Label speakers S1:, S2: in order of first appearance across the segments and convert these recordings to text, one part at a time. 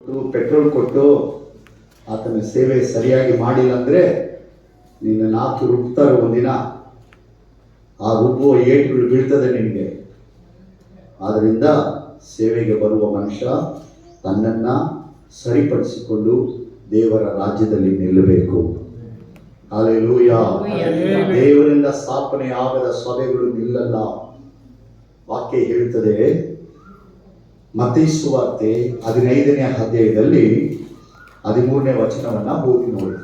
S1: ಕೊಟ್ಟು ಪೆಟ್ರೋಲ್ ಕೊಟ್ಟು ಆತನ ಸೇವೆ ಸರಿಯಾಗಿ ಮಾಡಿಲ್ಲ ಅಂದರೆ ನಿನ್ನ ನಾಲ್ಕು ರುಬ್ತಾರೆ ಒಂದಿನ. ಆ ರುಬ್ಬುವ ಏಟುಗಳು ಬೀಳ್ತದೆ ನಿನಗೆ. ಆದ್ದರಿಂದ ಸೇವೆಗೆ ಬರುವ ಮನುಷ್ಯ ತನ್ನನ್ನು ಸರಿಪಡಿಸಿಕೊಂಡು ದೇವರ ರಾಜ್ಯದಲ್ಲಿ ನಿಲ್ಲಬೇಕು. ಹಲ್ಲೆಲೂಯಾ. ದೇವರಿಂದ ಸ್ಥಾಪನೆ ಆಗದ ಸಭೆಗಳು ನಿಲ್ಲಲ್ಲ. ವಾಕ್ಯ ಹೇಳ್ತದೆ, ಮತ್ತಾಯ ಸುವಾರ್ತೆ 15ನೇ ಅಧ್ಯಾಯದಲ್ಲಿ 13ನೇ ವಚನವನ್ನ ಓದಿ ನೋಡಿ.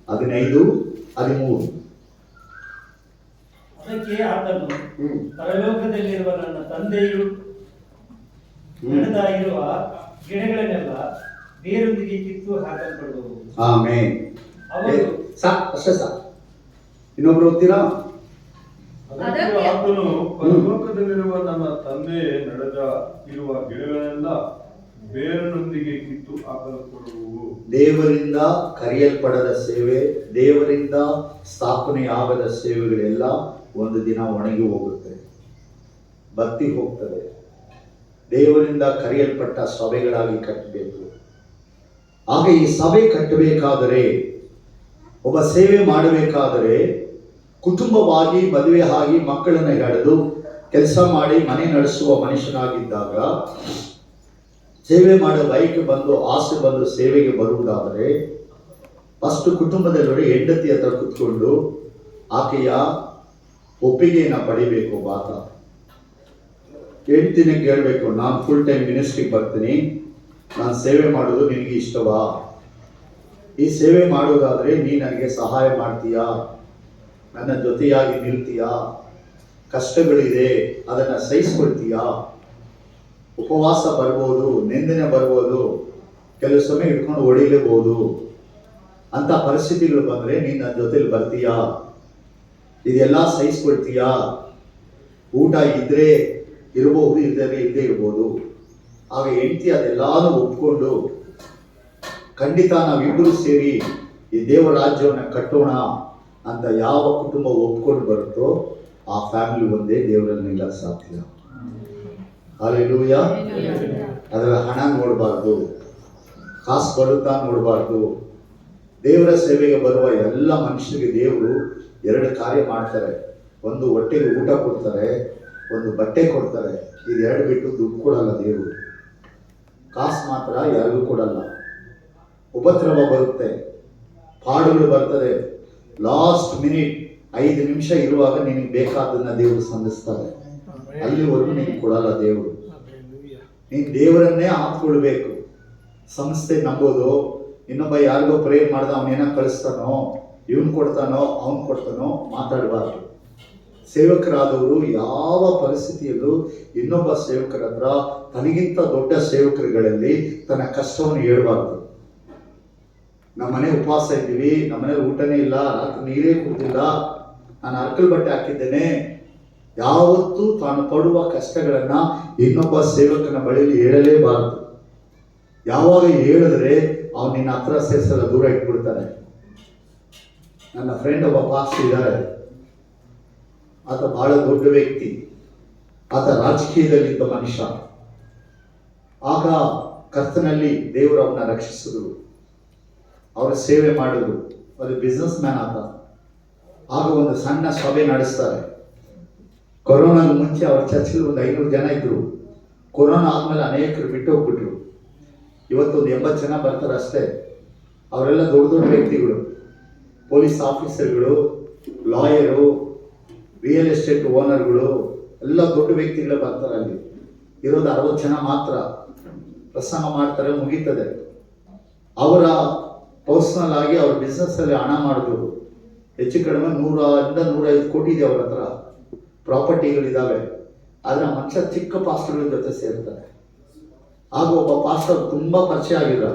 S1: 15:13.
S2: ಅದಕ್ಕೆ ಆತನು, ಪರಲೋಕದಲ್ಲಿರುವ ನನ್ನ ತಂದೆಯು ನಡೆದ ಇರುವ ಗಿಡಗಳನ್ನೆಲ್ಲ ಬೇರೊಂದಿಗೆ ಕಿತ್ತು ಹಾಕಲ್ಪಡುವವು.
S1: ಆಮೆನ್.
S2: ಅವರು
S1: ಅಷ್ಟೇ ಸಾಕು. ಇನ್ನೊಬ್ರು ಓದ್ತೀರಾ?
S3: ಅದಕ್ಕೆ ಆತನು, ಪರಲೋಕದಲ್ಲಿರುವ ನನ್ನ ತಂದೆ ನಡೆದ ಇರುವ ಗಿಡಗಳೆಲ್ಲ ಬೇರನೊಂದಿಗೆ ಕಿತ್ತು ಹಾಕಲ್ಪಡುವವು.
S1: ದೇವರಿಂದ ಕರೆಯಲ್ಪಡದ ಸೇವೆ, ದೇವರಿಂದ ಸ್ಥಾಪನೆಯಾಗದ ಸೇವೆಗಳೆಲ್ಲ ಒಂದು ದಿನ ಒಣಗಿ ಹೋಗುತ್ತೆ, ಬತ್ತಿ ಹೋಗ್ತದೆ. ದೇವರಿಂದ ಕರೆಯಲ್ಪಟ್ಟ ಸಭೆಗಳಾಗಿ ಕಟ್ಟಬೇಕು. ಆಗ ಈ ಸಭೆ ಕಟ್ಟಬೇಕಾದರೆ, ಒಬ್ಬ ಸೇವೆ ಮಾಡಬೇಕಾದರೆ, ಕುಟುಂಬವಾಗಿ ಮದುವೆ ಆಗಿ ಮಕ್ಕಳನ್ನು ಹೆಡೆದು ಕೆಲಸ ಮಾಡಿ ಮನೆ ನಡೆಸುವ ಮನುಷ್ಯನಾಗಿದ್ದಾಗ ಸೇವೆ ಮಾಡೋ ಬಯಕೆ ಬಂದು ಆಸೆ ಬಂದು ಸೇವೆಗೆ ಬರುವುದಾದರೆ ಫಸ್ಟ್ ಕುಟುಂಬದಲ್ಲೊಡೆ ಹೆಂಡತಿ ಹತ್ರ ಕುತ್ಕೊಂಡು ಆಕೆಯ ಒಪ್ಪಿಗೆಯನ್ನು ಪಡಿಬೇಕು. ಬಾತ ಹೆಂಡತಿನ ಕೇಳಬೇಕು, ನಾನು ಫುಲ್ ಟೈಮ್ ಮಿನಿಸ್ಟ್ರಿಗೆ ಬರ್ತೀನಿ, ನಾನು ಸೇವೆ ಮಾಡೋದು ನಿನಗೆ ಇಷ್ಟವಾ? ಈ ಸೇವೆ ಮಾಡೋದಾದರೆ ನೀ ನನಗೆ ಸಹಾಯ ಮಾಡ್ತೀಯಾ? ನನ್ನ ಜೊತೆಯಾಗಿ ನಿಲ್ತೀಯಾ? ಕಷ್ಟಗಳಿದೆ, ಅದನ್ನು ಸಹಿಸ್ಕೊಳ್ತೀಯಾ? ಉಪವಾಸ ಬರ್ಬೋದು, ನಿಂದನೆ ಬರ್ಬೋದು, ಕೆಲವು ಸಮಯ ಹಿಡ್ಕೊಂಡು ಹೊಡಿಲೇಬಹುದು. ಅಂತ ಪರಿಸ್ಥಿತಿಗಳು ಬಂದರೆ ನೀನು ನನ್ನ ಜೊತೆಲಿ ಬರ್ತೀಯಾ? ಇದೆಲ್ಲ ಸಹಿಸ್ಕೊಳ್ತೀಯಾ? ಊಟ ಇದ್ರೆ ಇರಬಹುದು, ಇಲ್ಲದೇ ಇರ್ಬೋದು. ಆಗ ಹೆಂಡತಿ ಅದೆಲ್ಲಾನು ಒಪ್ಕೊಂಡು, ಖಂಡಿತ ನಾವಿಬ್ಬರು ಸೇರಿ ಈ ದೇವರ ರಾಜ್ಯವನ್ನು ಕಟ್ಟೋಣ ಅಂತ ಯಾವ ಕುಟುಂಬ ಒಪ್ಕೊಂಡು ಬರುತ್ತೋ ಆ ಫ್ಯಾಮಿಲಿ ಒಂದೇ ದೇವರಲ್ಲಿ ನಿಲ್ಲಕ್ಕೆ ಸಾಧ್ಯ. ಹಲ್ಲೆಲೂಯಾ. ಅದರ ಹಣ ನೋಡಬಾರ್ದು, ಕಾಸು ಬರುತ್ತಾ ನೋಡಬಾರ್ದು. ದೇವರ ಸೇವೆಗೆ ಬರುವ ಎಲ್ಲ ಮನುಷ್ಯರಿಗೆ ದೇವರು 2 ಕಾರ್ಯ ಮಾಡ್ತಾರೆ. ಒಂದು ಹೊಟ್ಟೆಗೆ ಊಟ ಕೊಡ್ತಾರೆ, ಒಂದು ಬಟ್ಟೆ ಕೊಡ್ತಾರೆ. ಇದು 2 ಬಿಟ್ಟು ದುಡ್ಡು ಕೊಡಲ್ಲ ದೇವರು. ಕಾಸು ಮಾತ್ರ ಯಾರಿಗೂ ಕೊಡಲ್ಲ. ಉಪದ್ರವ ಬರುತ್ತೆ, ಪಾಡುಗಳು ಬರ್ತದೆ. ಲಾಸ್ಟ್ ಮಿನಿಟ್ 5 ನಿಮಿಷ ಇರುವಾಗ ನಿನಗೆ ಬೇಕಾದನ್ನ ದೇವರು ಸಂಧಿಸ್ತಾರೆ. ಅಲ್ಲಿವರೆಗೂ ನಿನಗೆ ಕೊಡಲ್ಲ ದೇವರು. ನೀನು ದೇವರನ್ನೇ ಆತ್ಕೊಳ್ಬೇಕು. ಸಂಸ್ಥೆ ನಂಬೋದು, ಇನ್ನೊಬ್ಬ ಯಾರಿಗೋ ಪ್ರೇರ್ ಮಾಡ್ದ ಅವನೇನ ಕಳಿಸ್ತಾನೋ, ಇವನು ಕೊಡ್ತಾನೋ ಅವನು ಕೊಡ್ತಾನೋ ಮಾತಾಡಬಾರ್ದು. ಸೇವಕರಾದವರು ಯಾವ ಪರಿಸ್ಥಿತಿಯಲ್ಲೂ ಇನ್ನೊಬ್ಬ ಸೇವಕರ ಹತ್ರ ತನಗಿಂತ ದೊಡ್ಡ ಸೇವಕರುಗಳಲ್ಲಿ ತನ್ನ ಕಷ್ಟವನ್ನು ಹೇಳ್ಬಾರ್ದು. ನಮ್ಮನೆ ಉಪವಾಸ ಇದ್ದೀವಿ, ನಮ್ಮನೇಲಿ ಊಟನೇ ಇಲ್ಲ, ರಾತ್ರಿ ನೀರೇ ಕುಡಿದಿಲ್ಲ, ನಾನು ಅರ್ಕಲ್ ಬಟ್ಟೆ ಹಾಕಿದ್ದೇನೆ. ಯಾವತ್ತೂ ತಾನು ಪಡುವ ಕಷ್ಟಗಳನ್ನ ಇನ್ನೊಬ್ಬ ಸೇವಕನ ಬಳಿಯಲ್ಲಿ ಹೇಳಲೇಬಾರದು. ಯಾವಾಗ ಹೇಳಿದ್ರೆ ಅವನು ನಿನ್ನ ಹತ್ರ ಸೇರಿಸಲ್ಲ, ದೂರ ಇಟ್ಬಿಡ್ತಾನೆ. ನನ್ನ ಫ್ರೆಂಡ್ ಒಬ್ಬ ಪಾಸ್ಟರ್ ಇದ್ದಾರೆ. ಆತ ಬಹಳ ದೊಡ್ಡ ವ್ಯಕ್ತಿ, ಆತ ರಾಜಕೀಯದಲ್ಲಿದ್ದ ಮನುಷ್ಯ. ಆಗ ಕರ್ತನಲ್ಲಿ ದೇವರು ಅವನ್ನ ರಕ್ಷಿಸಿದ್ರು, ಅವರ ಸೇವೆ ಮಾಡಿದ್ರು. ಅದು ಬಿಸ್ನೆಸ್ ಮ್ಯಾನ್ ಆತ. ಆಗ ಒಂದು ಸಣ್ಣ ಸಭೆ ನಡೆಸ್ತಾರೆ. ಕೊರೋನಾದ ಮುಂಚೆ ಅವ್ರ ಚರ್ಚಲ್ಲಿ ಒಂದು 500 ಜನ ಇದ್ರು. ಕೊರೋನಾ ಆದ್ಮೇಲೆ ಅನೇಕರು ಬಿಟ್ಟು ಹೋಗ್ಬಿಟ್ರು. ಇವತ್ತೊಂದು 80 ಜನ ಬರ್ತಾರೆ ಅಷ್ಟೇ. ಅವರೆಲ್ಲ ದೊಡ್ಡ ದೊಡ್ಡ ವ್ಯಕ್ತಿಗಳು, ಪೊಲೀಸ್ ಆಫೀಸರ್ಗಳು, ಲಾಯರು, ರಿಯಲ್ ಎಸ್ಟೇಟ್ ಓನರ್ಗಳು, ಎಲ್ಲ ದೊಡ್ಡ ವ್ಯಕ್ತಿಗಳೇ ಬರ್ತಾರೆ. ಅಲ್ಲಿ ಇರೋದು 60 ಜನ ಮಾತ್ರ. ಪ್ರಸಂಗ ಮಾಡ್ತಾರೆ, ಮುಗೀತದೆ. ಅವರ ಪರ್ಸನಲ್ ಆಗಿ ಅವ್ರ ಬಿಸ್ನೆಸ್ಸಲ್ಲಿ ಹಣ ಮಾಡಿದ್ರು. ಹೆಚ್ಚು ಕಡಿಮೆ 100-105 ಕೋಟಿ ಇದೆ ಅವ್ರ ಹತ್ರ, ಪ್ರಾಪರ್ಟಿಗಳಿದ್ದಾವೆ. ಆದರೆ ಮನುಷ್ಯ ಚಿಕ್ಕ ಪಾಸ್ಟರ್ಗಳ ಜೊತೆ ಸೇರ್ತಾರೆ. ಆಗ ಒಬ್ಬ ಪಾಸ್ಟರ್ ತುಂಬ ಪರಿಚಯ ಆಗಿಲ್ಲ.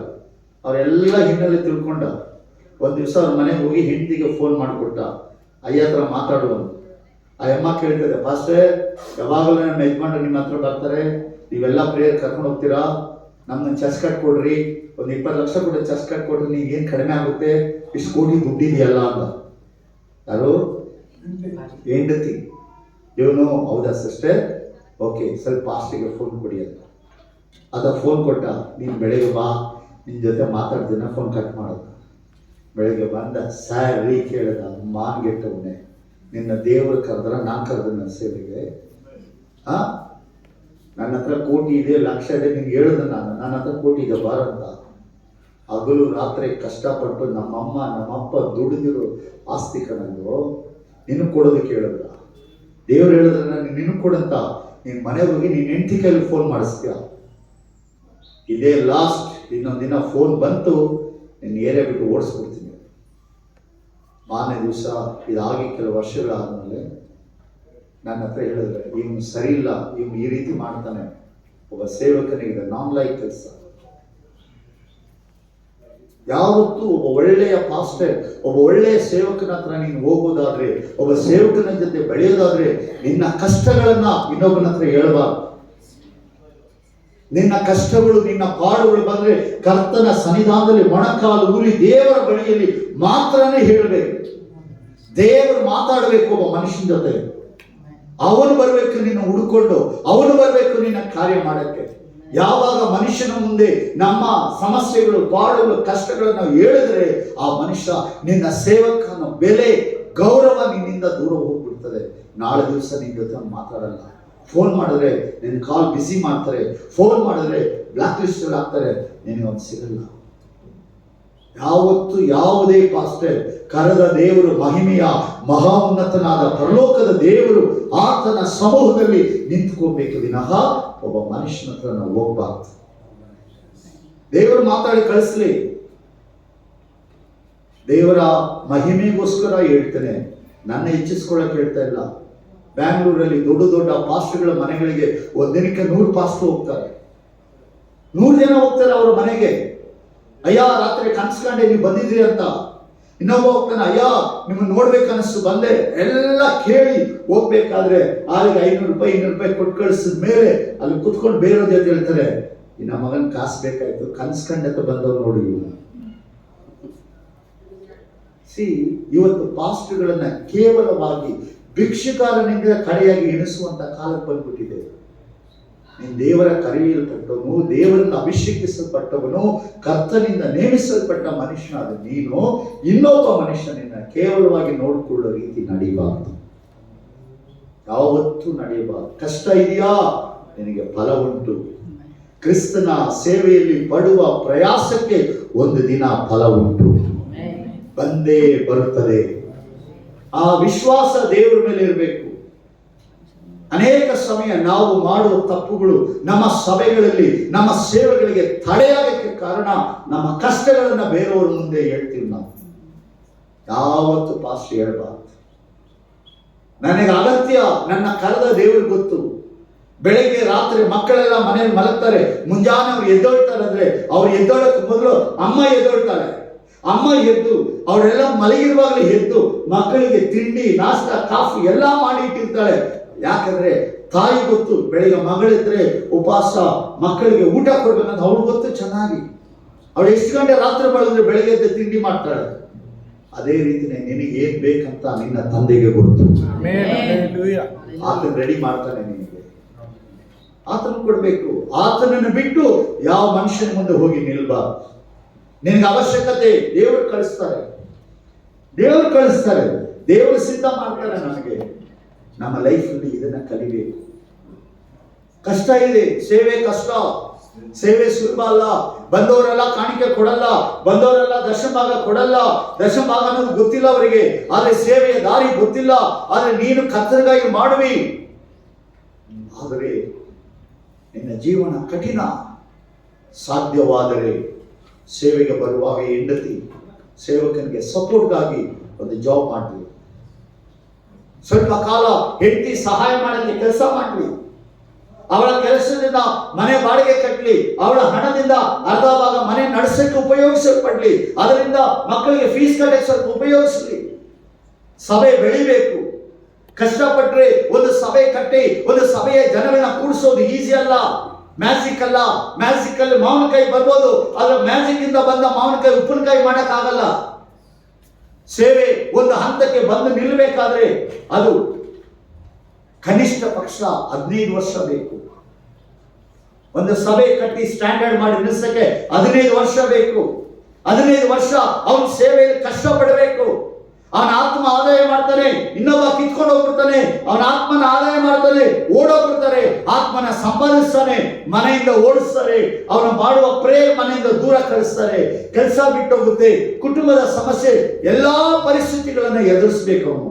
S1: ಅವರೆಲ್ಲ ಹಿನ್ನೆಲೆ ತಿಳ್ಕೊಂಡ. ಒಂದು ದಿವಸ ಅವ್ರ ಮನೆಗೆ ಹೋಗಿ ಹೆಂಡತಿಗೆ ಫೋನ್ ಮಾಡಿಕೊಟ್ಟ, ಅಯ್ಯ ಹತ್ರ ಮಾತಾಡುವಂತ. ಆ ಅಮ್ಮ ಕೇಳ್ತದೆ, ಪಾಸ್ಟರ್ ಯಾವಾಗಲೂ ನಮ್ಮ ಯಜಮಾನ್ರು ನಿಮ್ಮ ಹತ್ರ ಬರ್ತಾರೆ, ನೀವೆಲ್ಲ ಪ್ರೇಯರ್ ಕರ್ಕೊಂಡು ಹೋಗ್ತೀರಾ, ನಮ್ಮನ್ನು ಚರ್ಚ್ ಕಟ್ಕೊಡ್ರಿ, ಒಂದು 20 ಲಕ್ಷ ಕೊಟ್ಟು ಚರ್ಚ್ ಕಟ್ಕೊಡ್ರಿ, ನೀಗೇನು ಕಡಿಮೆ ಆಗುತ್ತೆ, ಇಷ್ಟು ಕೋಟಿ ದುಡ್ಡಿದೆಯಲ್ಲ ಅಂತ. ಯಾರು? ಹೆಂಡತಿ. ಇವನು ಹೌದಾ ಸಿಸ್ಟರ್, ಓಕೆ ಸ್ವಲ್ಪ ಪಾಸ್ಟಿಗೆ ಫೋನ್ ಕೊಡಿ ಅಂತ. ಅದ ಫೋನ್ ಕೊಟ್ಟ, ನೀನು ಬೆಳಗ್ಗೆ ಬಾ, ನಿನ್ನ ಜೊತೆ ಮಾತಾಡ್ತೀನ, ಫೋನ್ ಕಟ್ ಮಾಡೋದು. ಬೆಳಗ್ಗೆ ಬಂದ ಸ್ಯಾರಿ ಕೇಳಿದ, ಮಾನ್ಗೆಟ್ಟವನೇ, ನಿನ್ನ ದೇವರು ಕರೆದ್ರ ನಾನು ಕರೆದ ನನ್ನ ಸೇವೆಗೆ. ನನ್ನ ಹತ್ರ ಕೋಟಿ ಇದೆ, ಲಕ್ಷ ಇದೆ, ನಿನ್ಗೆ ಹೇಳಿದ ನನ್ನ ಹತ್ರ ಕೋಟಿ ಇದೆ ಬಾರಂತ. ಹಗಲು ರಾತ್ರಿ ಕಷ್ಟಪಟ್ಟು ನಮ್ಮಮ್ಮ ನಮ್ಮಪ್ಪ ದುಡಿದಿರೋ ಆಸ್ತಿ ಕಣಂದು ನಿನಗೆ ಕೊಡೋದಕ್ಕೆ ಹೇಳಿದ್ರ. ದೇವ್ರು ಹೇಳಿದ್ರೆ ನಾನು ನಿನಗೆ ಕೊಡಂತ ನಿನ್ನ ಮನೆಗೆ ಹೋಗಿ ನೀನು ಹೆಂಡತಿ ಕೈಲಿ ಫೋನ್ ಮಾಡಿಸ್ತೀಯ. ಇದೇ ಲಾಸ್ಟ್, ಇನ್ನೊಂದು ದಿನ ಫೋನ್ ಬಂತು, ನಿನ್ನ ಏರಿಯಾ ಬಿಟ್ಟು ಓಡಿಸ್ಬಿಡ್ತೀನಿ. ಮಾರನೇ ದಿವಸ ಇದಾಗಿ ಕೆಲವು ವರ್ಷಗಳಾದ್ಮೇಲೆ ನನ್ನ ಹತ್ರ ಹೇಳಿದ್ರೆ, ಇವನು ಸರಿ ಇಲ್ಲ, ಇವನು ಈ ರೀತಿ ಮಾಡ್ತಾನೆ. ಒಬ್ಬ ಸೇವಕನಿಗೆ ನಾನ್ ಲೈಕ್ ಕೆಲಸ. ಯಾವತ್ತೂ ಒಬ್ಬ ಒಳ್ಳೆಯ ಪಾಸ್ಟರ್, ಒಬ್ಬ ಒಳ್ಳೆಯ ಸೇವಕನ ಹತ್ರ ನೀನು ಹೋಗೋದಾದ್ರೆ, ಒಬ್ಬ ಸೇವಕನ ಜೊತೆ ಬೆಳೆಯೋದಾದ್ರೆ, ನಿನ್ನ ಕಷ್ಟಗಳನ್ನ ಇನ್ನೊಬ್ಬನ ಹತ್ರ ಹೇಳ್ಬಾರ್ದು. ನಿನ್ನ ಕಷ್ಟಗಳು, ನಿನ್ನ ಪಾಡುಗಳು ಬಂದ್ರೆ ಕರ್ತನ ಸನ್ನಿಧಾನದಲ್ಲಿ ಮೊಣಕಾಲು ಊರಿ ದೇವರ ಬಳಿಯಲ್ಲಿ ಮಾತ್ರನೇ ಹೇಳಬೇಕು. ದೇವರು ಮಾತಾಡಬೇಕು ಒಬ್ಬ ಮನುಷ್ಯನ ಜೊತೆ. ಅವನು ಬರಬೇಕು ನಿನ್ನ ಹುಡುಕೊಂಡು, ಅವನು ಬರಬೇಕು ನಿನ್ನ ಕಾರ್ಯ ಮಾಡಕ್ಕೆ. ಯಾವಾಗ ಮನುಷ್ಯನ ಮುಂದೆ ನಮ್ಮ ಸಮಸ್ಯೆಗಳು, ಪಾಡುಗಳು, ಕಷ್ಟಗಳನ್ನು ನಾವು ಹೇಳಿದ್ರೆ ಆ ಮನುಷ್ಯ, ನಿನ್ನ ಸೇವಕನ ಬೆಲೆ, ಗೌರವ ನಿನ್ನಿಂದ ದೂರ ಹೋಗ್ಬಿಡ್ತದೆ. ನಾಳೆ ದಿವಸ ನಿನ್ನ ಜೊತೆ ಮಾತಾಡಲ್ಲ. ಫೋನ್ ಮಾಡಿದ್ರೆ ನಿನ್ನ ಕಾಲ್ ಬಿಸಿ ಮಾಡ್ತಾರೆ, ಫೋನ್ ಮಾಡಿದ್ರೆ ಬ್ಲಾಕ್ ಲಿಸ್ಟ್ ಆಗ್ತಾರೆ, ನಿನಗೊಂದು ಸಿಗಲ್ಲ. ಯಾವತ್ತು ಯಾವುದೇ ಪಾಸ್ಟರ್ ಕರೆದ ದೇವರು, ಮಹಿಮೆಯ ಮಹಾ ಉನ್ನತನಾದ ಪರಲೋಕದ ದೇವರು, ಆತನ ಸಮೂಹದಲ್ಲಿ ನಿಂತ್ಕೋಬೇಕು ವಿನಃ ಒಬ್ಬ ಮನುಷ್ಯನ ಹತ್ರ ನಾವು ಹೋಗ್ಬಾರ್ದು. ದೇವರು ಮಾತಾಡಿ ಕಳಿಸ್ಲಿ, ದೇವರ ಮಹಿಮೆಗೋಸ್ಕರ ಹೇಳ್ತೇನೆ, ನನ್ನ ಹೆಚ್ಚಿಸ್ಕೊಳ್ಳಕ್ಕೆ ಹೇಳ್ತಾ ಇಲ್ಲ. ಬ್ಯಾಂಗ್ಳೂರಲ್ಲಿ ದೊಡ್ಡ ದೊಡ್ಡ ಪಾಸ್ಟರ್ಗಳ ಮನೆಗಳಿಗೆ ಒಂದಿನಕ್ಕೆ 100 ಪಾಸ್ಟರ್ ಹೋಗ್ತಾರೆ, 100 ಜನ ಹೋಗ್ತಾರೆ ಅವರ ಮನೆಗೆ. ಅಯ್ಯ ರಾತ್ರಿ ಕನ್ಸ್ಕೊಂಡೆ ನೀವು ಬಂದಿದ್ರಿ ಅಂತ. ಇನ್ನೊಬ್ಬ ಹೋಗ್ತಾನೆ, ಅಯ್ಯ ನಿಮ್ಮನ್ನು ನೋಡ್ಬೇಕನ್ನಿಸ್ತು ಬಂದೆ. ಎಲ್ಲ ಕೇಳಿ ಹೋಗ್ಬೇಕಾದ್ರೆ ಆಳಿಗೆ 500 ರೂಪಾಯಿ 200 ರೂಪಾಯಿ ಕೊಟ್ಟು ಕಳಿಸಿದ ಮೇಲೆ ಅಲ್ಲಿ ಕುತ್ಕೊಂಡು ಬೇರೆ ಜೊತೆ ಹೇಳ್ತಾರೆ, ಈ ನಮ್ಮ ಮಗನ ಕಾಸು ಬೇಕಾಯ್ತು, ಕನ್ಸ್ಕೊಂಡೆ ಅಂತ ಬಂದವ್ರು ನೋಡಿ. ಇವತ್ತು ಪಾಸ್ಟರ್ಗಳನ್ನ ಕೇವಲವಾಗಿ ಭಿಕ್ಷುಕಾರನಿಂದ ಕಡೆಯಾಗಿ ಎಣಿಸುವಂತ ಕಾಲಕ್ಕೆ ಬಂದ್ಬಿಟ್ಟಿದೆ. ನೀನು ದೇವರ ಕರೆಯಲ್ಪಟ್ಟವನು, ದೇವರನ್ನು ಅಭಿಷೇಕಿಸಲ್ಪಟ್ಟವನು, ಕರ್ತನಿಂದ ನೇಮಿಸಲ್ಪಟ್ಟ ಮನುಷ್ಯನಾದ ನೀನು ಇನ್ನೊಬ್ಬ ಮನುಷ್ಯನನ್ನ ಕೇವಲವಾಗಿ ನೋಡಿಕೊಳ್ಳೋ ರೀತಿ ನಡೀಬಾರ್ದು. ಯಾವತ್ತೂ ನಡೆಯಬಾರ್ದು. ಕಷ್ಟ ಇದೆಯಾ, ನಿನಗೆ ಫಲ ಉಂಟು. ಕ್ರಿಸ್ತನ ಸೇವೆಯಲ್ಲಿ ಪಡುವ ಪ್ರಯಾಸಕ್ಕೆ ಒಂದು ದಿನ ಫಲ ಉಂಟು, ಬಂದೇ ಬರುತ್ತದೆ. ಆ ವಿಶ್ವಾಸ ದೇವರ ಮೇಲೆ ಇರಬೇಕು. ಅನೇಕ ಸಮಯ ನಾವು ಮಾಡುವ ತಪ್ಪುಗಳು ನಮ್ಮ ಸಭೆಗಳಲ್ಲಿ, ನಮ್ಮ ಸೇವೆಗಳಿಗೆ ತಡೆಯಾಗಕ್ಕೆ ಕಾರಣ ನಮ್ಮ ಕಷ್ಟಗಳನ್ನ ಬೇರೆಯವ್ರ ಮುಂದೆ ಹೇಳ್ತೀವಿ ನಾವು. ಯಾವತ್ತು ಪಾಸ್ಟರ್ ಹೇಳ್ಬಾರ್ದು. ನನಗೆ ಅಗತ್ಯ, ನನ್ನ ಕರೆದ ದೇವ್ರಿಗೆ ಗೊತ್ತು. ಬೆಳಗ್ಗೆ ರಾತ್ರಿ ಮಕ್ಕಳೆಲ್ಲ ಮನೇಲಿ ಮಲಗ್ತಾರೆ, ಮುಂಜಾನೆ ಅವ್ರು ಎದ್ದೊಳ್ತಾರೆ ಅಂದ್ರೆ ಅವ್ರು ಎದ್ದೊಳಕ್ಕೆ ಮೊದಲು ಅಮ್ಮ ಎದ್ದೊಳ್ತಾರೆ. ಅಮ್ಮ ಎದ್ದು ಅವರೆಲ್ಲ ಮಲಗಿರುವಾಗಲೇ ಎದ್ದು ಮಕ್ಕಳಿಗೆ ತಿಂಡಿ, ನಾಷ್ಟ, ಕಾಫಿ ಎಲ್ಲ ಮಾಡಿ ಇಟ್ಟಿರ್ತಾಳೆ. ಯಾಕಂದ್ರೆ ತಾಯಿ ಗೊತ್ತು, ಬೆಳಿಗ್ಗೆ ಮಗಳಿದ್ರೆ ಉಪವಾಸ ಮಕ್ಕಳಿಗೆ ಊಟ ಕೊಡ್ಬೇಕಂತ ಅವಳು ಗೊತ್ತು ಚೆನ್ನಾಗಿ. ಅವಳು ಎಷ್ಟು ಗಂಟೆ ರಾತ್ರಿ ಬೆಳೆದ್ರೆ ಬೆಳಗ್ಗೆ ಎದ್ದು ತಿಂಡಿ ಮಾಡ್ತಾಳೆ. ಅದೇ ರೀತಿನೇ ನಿನಗೆ ಏನ್ ಬೇಕಂತ ನಿನ್ನ ತಂದೆಗೆ ಗೊತ್ತು. ಆತನ ರೆಡಿ ಮಾಡ್ತಾನೆ ನಿನಗೆ, ಆತನ ಕೊಡ್ಬೇಕು. ಆತನನ್ನು ಬಿಟ್ಟು ಯಾವ ಮನುಷ್ಯನ ಮುಂದೆ ಹೋಗಿ ನಿಲ್ಬಾರ್ದು. ನಿನಗೆ ಅವಶ್ಯಕತೆ, ದೇವರು ಕಳಿಸ್ತಾರೆ, ದೇವರು ಕಳಿಸ್ತಾರೆ, ದೇವರು ಸಿದ್ಧ ಮಾಡ್ತಾರೆ. ನಮಗೆ ನಮ್ಮ ಲೈಫಲ್ಲಿ ಇದನ್ನ ಕಲಿಬೇಕು. ಕಷ್ಟ ಇದೆ, ಸೇವೆ ಕಷ್ಟ, ಸೇವೆ ಸುಲಭ ಅಲ್ಲ. ಬಂದವರೆಲ್ಲ ಕಾಣಿಕೆ ಕೊಡಲ್ಲ, ಬಂದವರೆಲ್ಲ ದಶಭಾಗ ಕೊಡಲ್ಲ. ದಶಭಾಗ ಅನ್ನೋದು ಗೊತ್ತಿಲ್ಲ ಅವರಿಗೆ, ಆದ್ರೆ ಸೇವೆಯ ದಾರಿ ಗೊತ್ತಿಲ್ಲ. ಆದ್ರೆ ನೀನು ಕರ್ತರಿಗಾಗಿ ಮಾಡುವಿ. ಆದರೆ ನಿನ್ನ ಜೀವನ ಕಠಿಣ. ಸಾಧ್ಯವಾದರೆ ಸೇವೆಗೆ ಬರುವಾಗ ಹೆಂಡತಿ ಸೇವಕನಿಗೆ ಸಪೋರ್ಟ್ಗಾಗಿ ಒಂದು ಜಾಬ್ ಮಾಡ್ಲಿ. ಸ್ವಲ್ಪ ಕಾಲ ಹೆಂಡತಿ ಸಹಾಯ ಮಾಡಲಿಕ್ಕೆ ಕೆಲಸ ಮಾಡ್ಲಿ. ಅವಳ ಕೆಲಸದಿಂದ ಮನೆ ಬಾಡಿಗೆ ಕಟ್ಟಲಿ. ಅವಳ ಹಣದಿಂದ ಅರ್ಧ ಭಾಗ ಮನೆ ನಡೆಸಕ್ಕೆ ಉಪಯೋಗಿಸಲ್ಪಡ್ಲಿ. ಅದರಿಂದ ಮಕ್ಕಳಿಗೆ ಫೀಸ್ ಕಟ್ಟಕ್ಕೆ ಸ್ವಲ್ಪ ಉಪಯೋಗಿಸಲಿ. ಸಭೆ ಬೆಳಿಬೇಕು. ಕಷ್ಟಪಟ್ರೆ ಒಂದು ಸಭೆ ಕಟ್ಟಿ ಒಂದು ಸಭೆಯ ಜನಗಳನ್ನ ಕೂಡಿಸೋದು ಈಸಿ ಅಲ್ಲ. ಮ್ಯಾಜಿಕ್ ಅಲ್ಲ. ಮ್ಯಾಜಿಕ್ ಅಲ್ಲಿ ಮಾವಿನಕಾಯಿ ಬರ್ಬೋದು, ಆದ್ರೆ ಮ್ಯಾಜಿಕ್ ಇಂದ ಬಂದ ಮಾವಿನಕಾಯಿ ಉಪ್ಪಿನಕಾಯಿ ಮಾಡಕ್ ಆಗಲ್ಲ. ಸೇವೆ ಒಂದು ಹಂತಕ್ಕೆ ಬಂದು ನಿಲ್ಲಬೇಕಾದ್ರೆ ಅದು ಕನಿಷ್ಠ ಪಕ್ಷ 15 ವರ್ಷ ಬೇಕು. ಒಂದು ಸಭೆ ಕಟ್ಟಿ ಸ್ಟ್ಯಾಂಡರ್ಡ್ ಮಾಡಿ ನಿಲ್ಲಿಸಕ್ಕೆ 15 ವರ್ಷ ಬೇಕು. 15 ವರ್ಷ ಅವನ ಸೇವೆಯಲ್ಲಿ ಕಷ್ಟಪಡಬೇಕು. ಅವನ ಆತ್ಮ ಆದಾಯ ಮಾಡ್ತಾನೆ, ಇನ್ನೊಬ್ಬ ಕಿತ್ಕೊಂಡು ಹೋಗ್ಬಿಡ್ತಾನೆ. ಅವನ ಆತ್ಮನ ಆದಾಯ ಮಾಡ್ತಾನೆ, ಓಡೋಗ್ಬಿಡ್ತಾರೆ. ಆತ್ಮನ ಸಂಪಾದಿಸ್ತಾನೆ, ಮನೆಯಿಂದ ಓಡಿಸ್ತಾರೆ. ಅವನು ಮಾಡುವ ಪ್ರೇಯರ್ ಮನೆಯಿಂದ ದೂರ ಕಳಿಸ್ತಾರೆ. ಕೆಲಸ ಬಿಟ್ಟೋಗುತ್ತೆ, ಕುಟುಂಬದ ಸಮಸ್ಯೆ, ಎಲ್ಲಾ ಪರಿಸ್ಥಿತಿಗಳನ್ನ ಎದುರಿಸ್ಬೇಕು ಅವನು.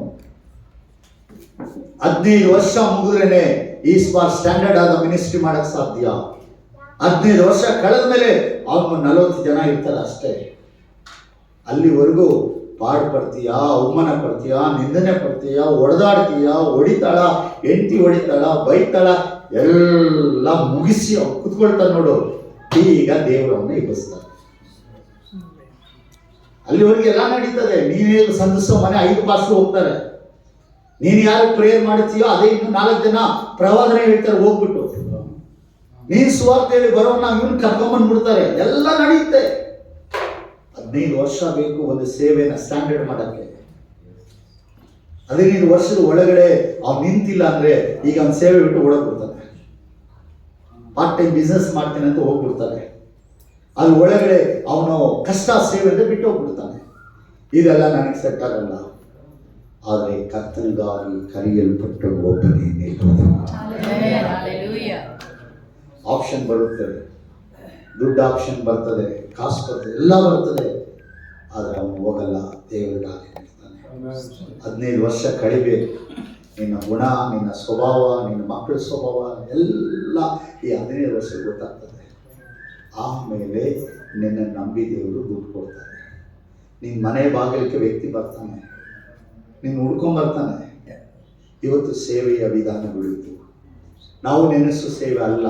S1: 15 ವರ್ಷ ಮುಗಿದ್ರೇನೆ ಈ ಸ್ಟ್ಯಾಂಡರ್ಡ್ ಆದ ಮಿನಿಸ್ಟ್ರಿ ಮಾಡಕ್ ಸಾಧ್ಯ. 15 ವರ್ಷ ಕಳೆದ ಮೇಲೆ ಅವನು 40 ಜನ ಇರ್ತಾರೆ ಅಷ್ಟೇ. ಅಲ್ಲಿವರೆಗೂ ಪಾಡ್ಪಡ್ತೀಯಾ, ಅವಮಾನ ಪಡ್ತೀಯಾ, ನಿಂದನೆ ಪಡ್ತೀಯಾ, ಹೊಡೆದಾಡ್ತೀಯಾ, ಹೊಡಿತಾಳ, ಹೆಂಡತಿ ಹೊಡಿತಾಳ, ಬೈತಾಳ, ಎಲ್ಲ ಮುಗಿಸಿ ಅವ್ನು ಕುತ್ಕೊಳ್ತಾನೆ ನೋಡು. ಈಗ ದೇವರವನ್ನ ಎಬ್ಬಿಸ್ತಾರೆ. ಅಲ್ಲಿವರೆಗೆ ಎಲ್ಲ ನಡೀತದೆ. ನೀನೇ ಸಂಧಿಸೋ ಮನೆ 5 ಪಾಸ್ಟರ್ ಹೋಗ್ತಾರೆ. ನೀನು ಯಾರು ಪ್ರೇಯರ್ ಮಾಡ್ತೀಯೋ ಅದೇ ಇನ್ನು 4 ಜನ ಪ್ರವಾದನೆ ಹೇಳ್ತಾರೆ ಹೋಗ್ಬಿಟ್ಟು. ನೀನ್ ಸುವಾರ್ತೆ ಹೇಳಿ ಬರೋನ್ನ ಇವನು ಕರ್ಕೊಂಡ್ಬಂದ್ಬಿಡ್ತಾರೆ. ಎಲ್ಲ ನಡೆಯುತ್ತೆ. 15 ವರ್ಷ ಬೇಕು ಒಂದು ಸೇವೆನ ಸ್ಟ್ಯಾಂಡರ್ಡ್ ಮಾಡಕ್ಕೆ. 15 ವರ್ಷದ ಒಳಗಡೆ ಅವ್ನು ನಿಂತಿಲ್ಲ ಅಂದ್ರೆ ಈಗ ಅವ್ನ ಸೇವೆ ಬಿಟ್ಟು ಓಡೋಗ್ಬಿಡ್ತಾನೆ. ಪಾರ್ಟ್ ಟೈಮ್ ಬಿಸ್ನೆಸ್ ಮಾಡ್ತೇನೆ ಅಂತ ಹೋಗ್ಬಿಡ್ತಾನೆ. ಅಲ್ಲಿ ಒಳಗಡೆ ಅವನು ಕಷ್ಟ ಸೇವೆ ಅಂತ ಬಿಟ್ಟು ಹೋಗ್ಬಿಡ್ತಾನೆ. ಇದೆಲ್ಲ ನನಗೆ ಸೆಟ್ ಆಗಲ್ಲ. ಆದರೆ ಕರ್ತನಿಗಾಗಿ ಕರೆಯಲ್ಪಟ್ಟ ಒಬ್ಬನೇ ನಿಲ್ಲುವುದು. ಆಪ್ಷನ್ ಬರುತ್ತೆ, ದುಡ್ಡು ಆಪ್ಷನ್ ಬರ್ತದೆ, ಕಾಸು ಬರ್ತದೆ, ಎಲ್ಲ ಬರ್ತದೆ. ಆದರೆ ಅವನು ಹೋಗಲ್ಲ, ದೇವರಿಗಾಗಿ ನಿಲ್ತಾನೆ. 15 ವರ್ಷ ಕಳಿಬೇಕು. ನಿನ್ನ ಗುಣ, ನಿನ್ನ ಸ್ವಭಾವ, ನಿನ್ನ ಮಕ್ಕಳ ಸ್ವಭಾವ ಎಲ್ಲ ಈ 15 ವರ್ಷ ಗೊತ್ತಾಗ್ತದೆ. ಆಮೇಲೆ ನಿನ್ನ ನಂಬಿ ದೇವರು ದುಡ್ಡು ಕೊಡ್ತಾರೆ. ನಿನ್ನ ಮನೆ ಬಾಗಿಲಿಗೆ ವ್ಯಕ್ತಿ ಬರ್ತಾನೆ, ನೀನು ಹುಡ್ಕೊಂಬರ್ತಾನೆ. ಇವತ್ತು ಸೇವೆಯ ವಿಧಾನಗಳಿತ್ತು. ನಾವು ನೆನೆಸೋ ಸೇವೆ ಅಲ್ಲ.